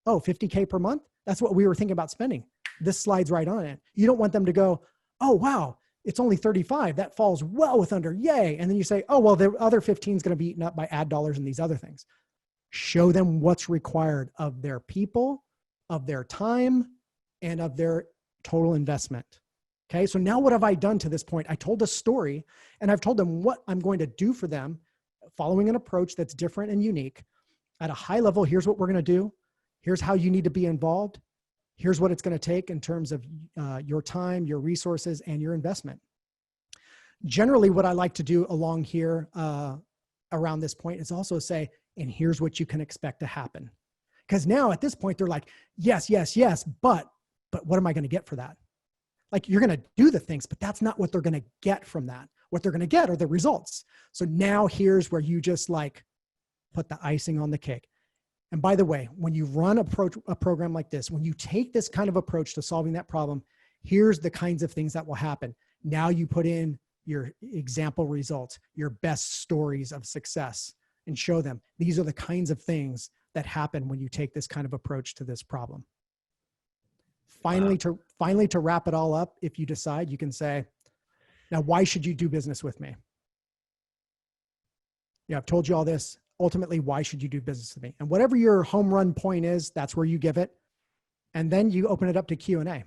oh, 50K per month. That's what we were thinking about spending. This slides right on it. You don't want them to go, oh, wow, it's only 35. That falls well with under, yay. And then you say, oh, well, the other 15 is going to be eaten up by ad dollars and these other things. Show them what's required of their people, of their time, and of their total investment. Okay, so now what have I done to this point? I told a story and I've told them what I'm going to do for them following an approach that's different and unique. At a high level, here's what we're going to do. Here's how you need to be involved. Here's what it's going to take in terms of your time, your resources, and your investment. Generally, what I like to do along here around this point is also say, and here's what you can expect to happen. Because now at this point, they're like, yes, yes, yes, but what am I going to get for that? Like you're going to do the things, but that's not what they're going to get from that. What they're going to get are the results. So now here's where you just like put the icing on the cake. And by the way, when you run a program like this, when you take this kind of approach to solving that problem, here's the kinds of things that will happen. Now you put in your example results, your best stories of success, and show them these are the kinds of things that happen when you take this kind of approach to this problem. Finally, to wrap it all up, if you decide, you can say, now, why should you do business with me? I've told you all this. Ultimately, why should you do business with me? And whatever your home run point is, that's where you give it. And then you open it up to Q&A.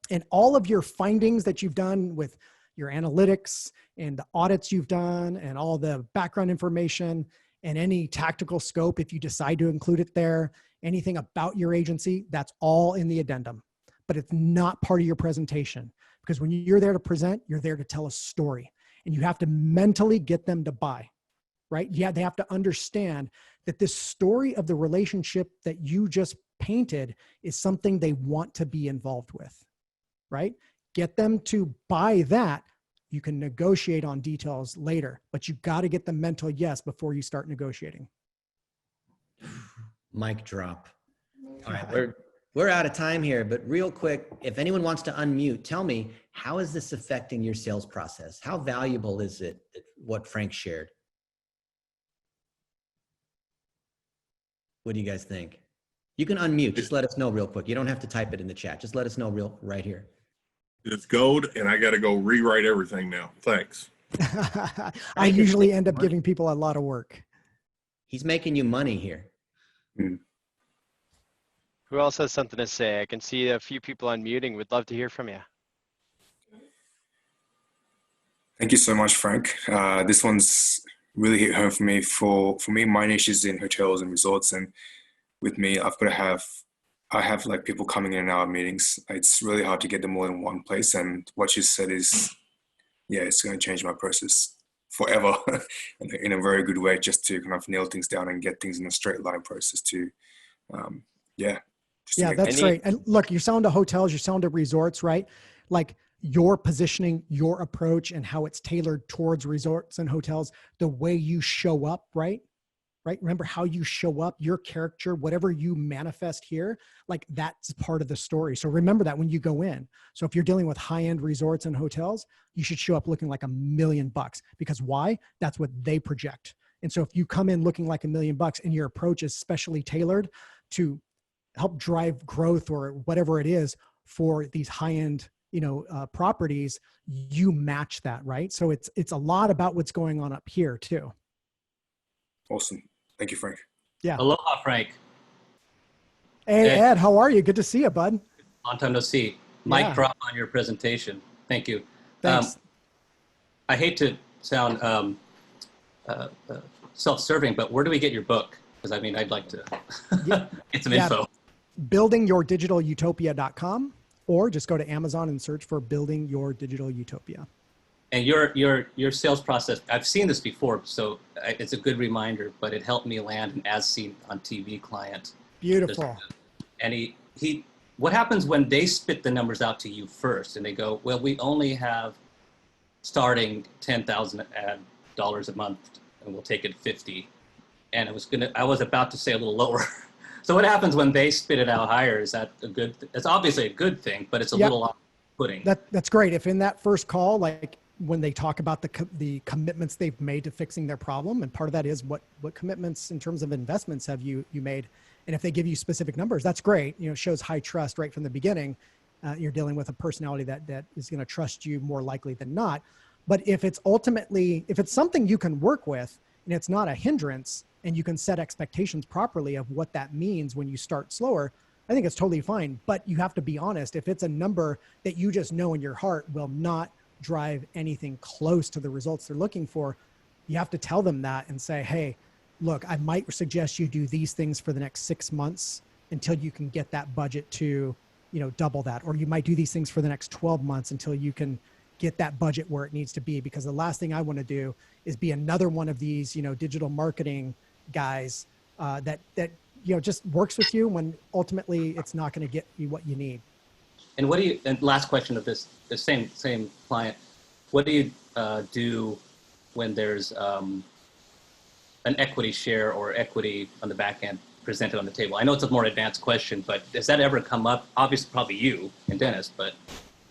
And all of your findings that you've done with your analytics and the audits you've done and all the background information and any tactical scope, if you decide to include it there, anything about your agency, that's all in the addendum. But it's not part of your presentation, because when you're there to present, you're there to tell a story, and you have to mentally get them to buy, right? Yeah, they have to understand that this story of the relationship that you just painted is something they want to be involved with, right? Get them to buy that. You can negotiate on details later, but you got to get the mental yes before you start negotiating. Mic drop. All right, we're out of time here, but real quick, if anyone wants to unmute, tell me, how is this affecting your sales process? How valuable is it, what Frank shared? What do you guys think? You can unmute. Just let us know real quick. You don't have to type it in the chat. Just let us know right here. It's gold, and I got to go rewrite everything now. Thanks. I usually end up giving people a lot of work. He's making you money here. Who else has something to say? I can see a few people unmuting. We'd love to hear from you. Thank you so much, Frank. This one's really hit home for me. For me, my niche is in hotels and resorts, and with me, I have like people coming in and out of meetings. It's really hard to get them all in one place. And what you said is, yeah, it's going to change my process forever in a very good way, just to kind of nail things down and get things in a straight line process to, yeah. Yeah, that's great. And look, you're selling to hotels, you're selling to resorts, right? Like your positioning, your approach, and how it's tailored towards resorts and hotels, the way you show up, right? Remember how you show up, your character, whatever you manifest here, like that's part of the story. So remember that when you go in. So if you're dealing with high-end resorts and hotels, you should show up looking like $1 million, because why? That's what they project. And so if you come in looking like $1 million and your approach is specially tailored to help drive growth or whatever it is for these high-end, properties, you match that, right? So it's a lot about what's going on up here too. Awesome. Thank you, Frank. Yeah. Aloha, Frank. Hey, Ed, how are you? Good to see you, bud. Long time no see. Mic drop on your presentation. Thank you. Thanks. I hate to sound self-serving, but where do we get your book? Because I mean, I'd like to get some info. Buildingyourdigitalutopia.com, or just go to Amazon and search for Building Your Digital Utopia. And your sales process, I've seen this before, so it's a good reminder, but it helped me land an as seen on TV client. Beautiful. And what happens when they spit the numbers out to you first and they go, well, we only have starting $10,000 a month and we'll take it 50. And I was about to say a little lower. So what happens when they spit it out higher? Is that a good, it's obviously a good thing, but it's a little off-putting. That's great. If in that first call, like when they talk about the commitments they've made to fixing their problem, and part of that is what commitments in terms of investments have you made, and if they give you specific numbers, that's great. It shows high trust right from the beginning. You're dealing with a personality that is going to trust you more likely than not. But if it's something you can work with and it's not a hindrance, and you can set expectations properly of what that means when you start slower, I think it's totally fine. But you have to be honest. If it's a number that you just know in your heart will not drive anything close to the results they're looking for, you have to tell them that and say, hey, look, I might suggest you do these things for the next 6 months until you can get that budget to, double that. Or you might do these things for the next 12 months until you can get that budget where it needs to be. Because the last thing I want to do is be another one of these, digital marketing guys that just works with you when ultimately it's not going to get you what you need. And and last question of the same client, what do you do when there's an equity share or equity on the back end presented on the table? I know it's a more advanced question, but does that ever come up? Obviously, probably you and Dennis, but.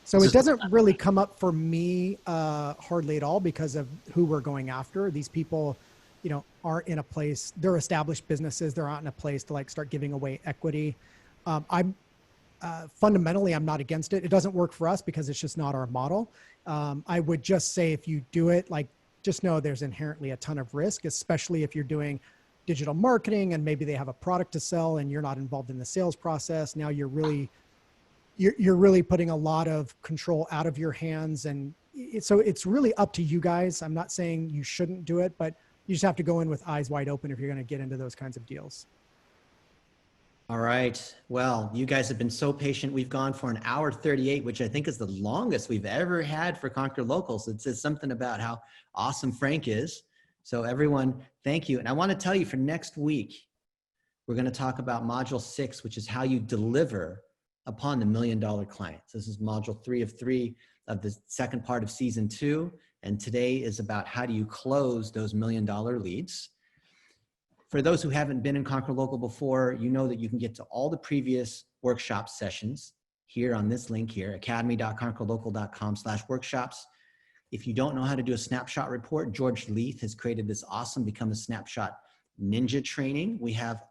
So it doesn't really come up for me hardly at all because of who we're going after. These people, aren't in a place, they're established businesses. They're not in a place to start giving away equity. Fundamentally, I'm not against it. It doesn't work for us because it's just not our model. I would just say if you do it, just know there's inherently a ton of risk, especially if you're doing digital marketing and maybe they have a product to sell and you're not involved in the sales process. Now you're really putting a lot of control out of your hands. And so it's really up to you guys. I'm not saying you shouldn't do it, but you just have to go in with eyes wide open if you're going to get into those kinds of deals. All right. Well, you guys have been so patient. We've gone for an hour 38, which I think is the longest we've ever had for Conquer Locals. It says something about how awesome Frank is. So everyone, thank you. And I want to tell you for next week, we're going to talk about module 6, which is how you deliver upon the $1 million clients. This is module 3 of 3 of the second part of season 2. And today is about how do you close those $1 million leads. For those who haven't been in Conquer Local before, you know that you can get to all the previous workshop sessions here on this link here, academy.conquerlocal.com/workshops. If you don't know how to do a snapshot report, George Leith has created this awesome Become a Snapshot Ninja training. We have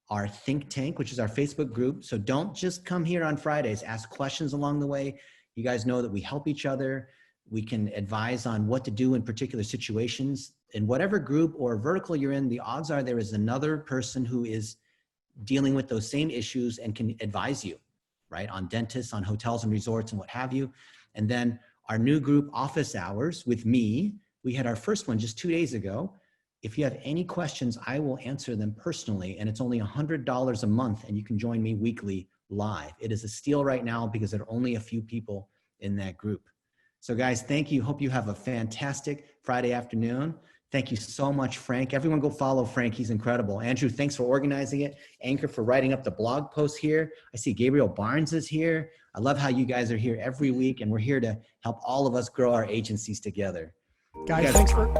our think tank, which is our Facebook group. So don't just come here on Fridays, ask questions along the way. You guys know that we help each other. We can advise on what to do in particular situations. In whatever group or vertical you're in, the odds are there is another person who is dealing with those same issues and can advise you, right? On dentists, on hotels and resorts and what have you. And then our new group, Office Hours with me, we had our first one just 2 days ago. If you have any questions, I will answer them personally, and it's only $100 a month, and you can join me weekly live. It is a steal right now because there are only a few people in that group. So guys, thank you. Hope you have a fantastic Friday afternoon. Thank you so much, Frank. Everyone go follow Frank. He's incredible. Andrew, thanks for organizing it. Anchor for writing up the blog post here. I see Gabriel Barnes is here. I love how you guys are here every week, and we're here to help all of us grow our agencies together. Guys, thanks for...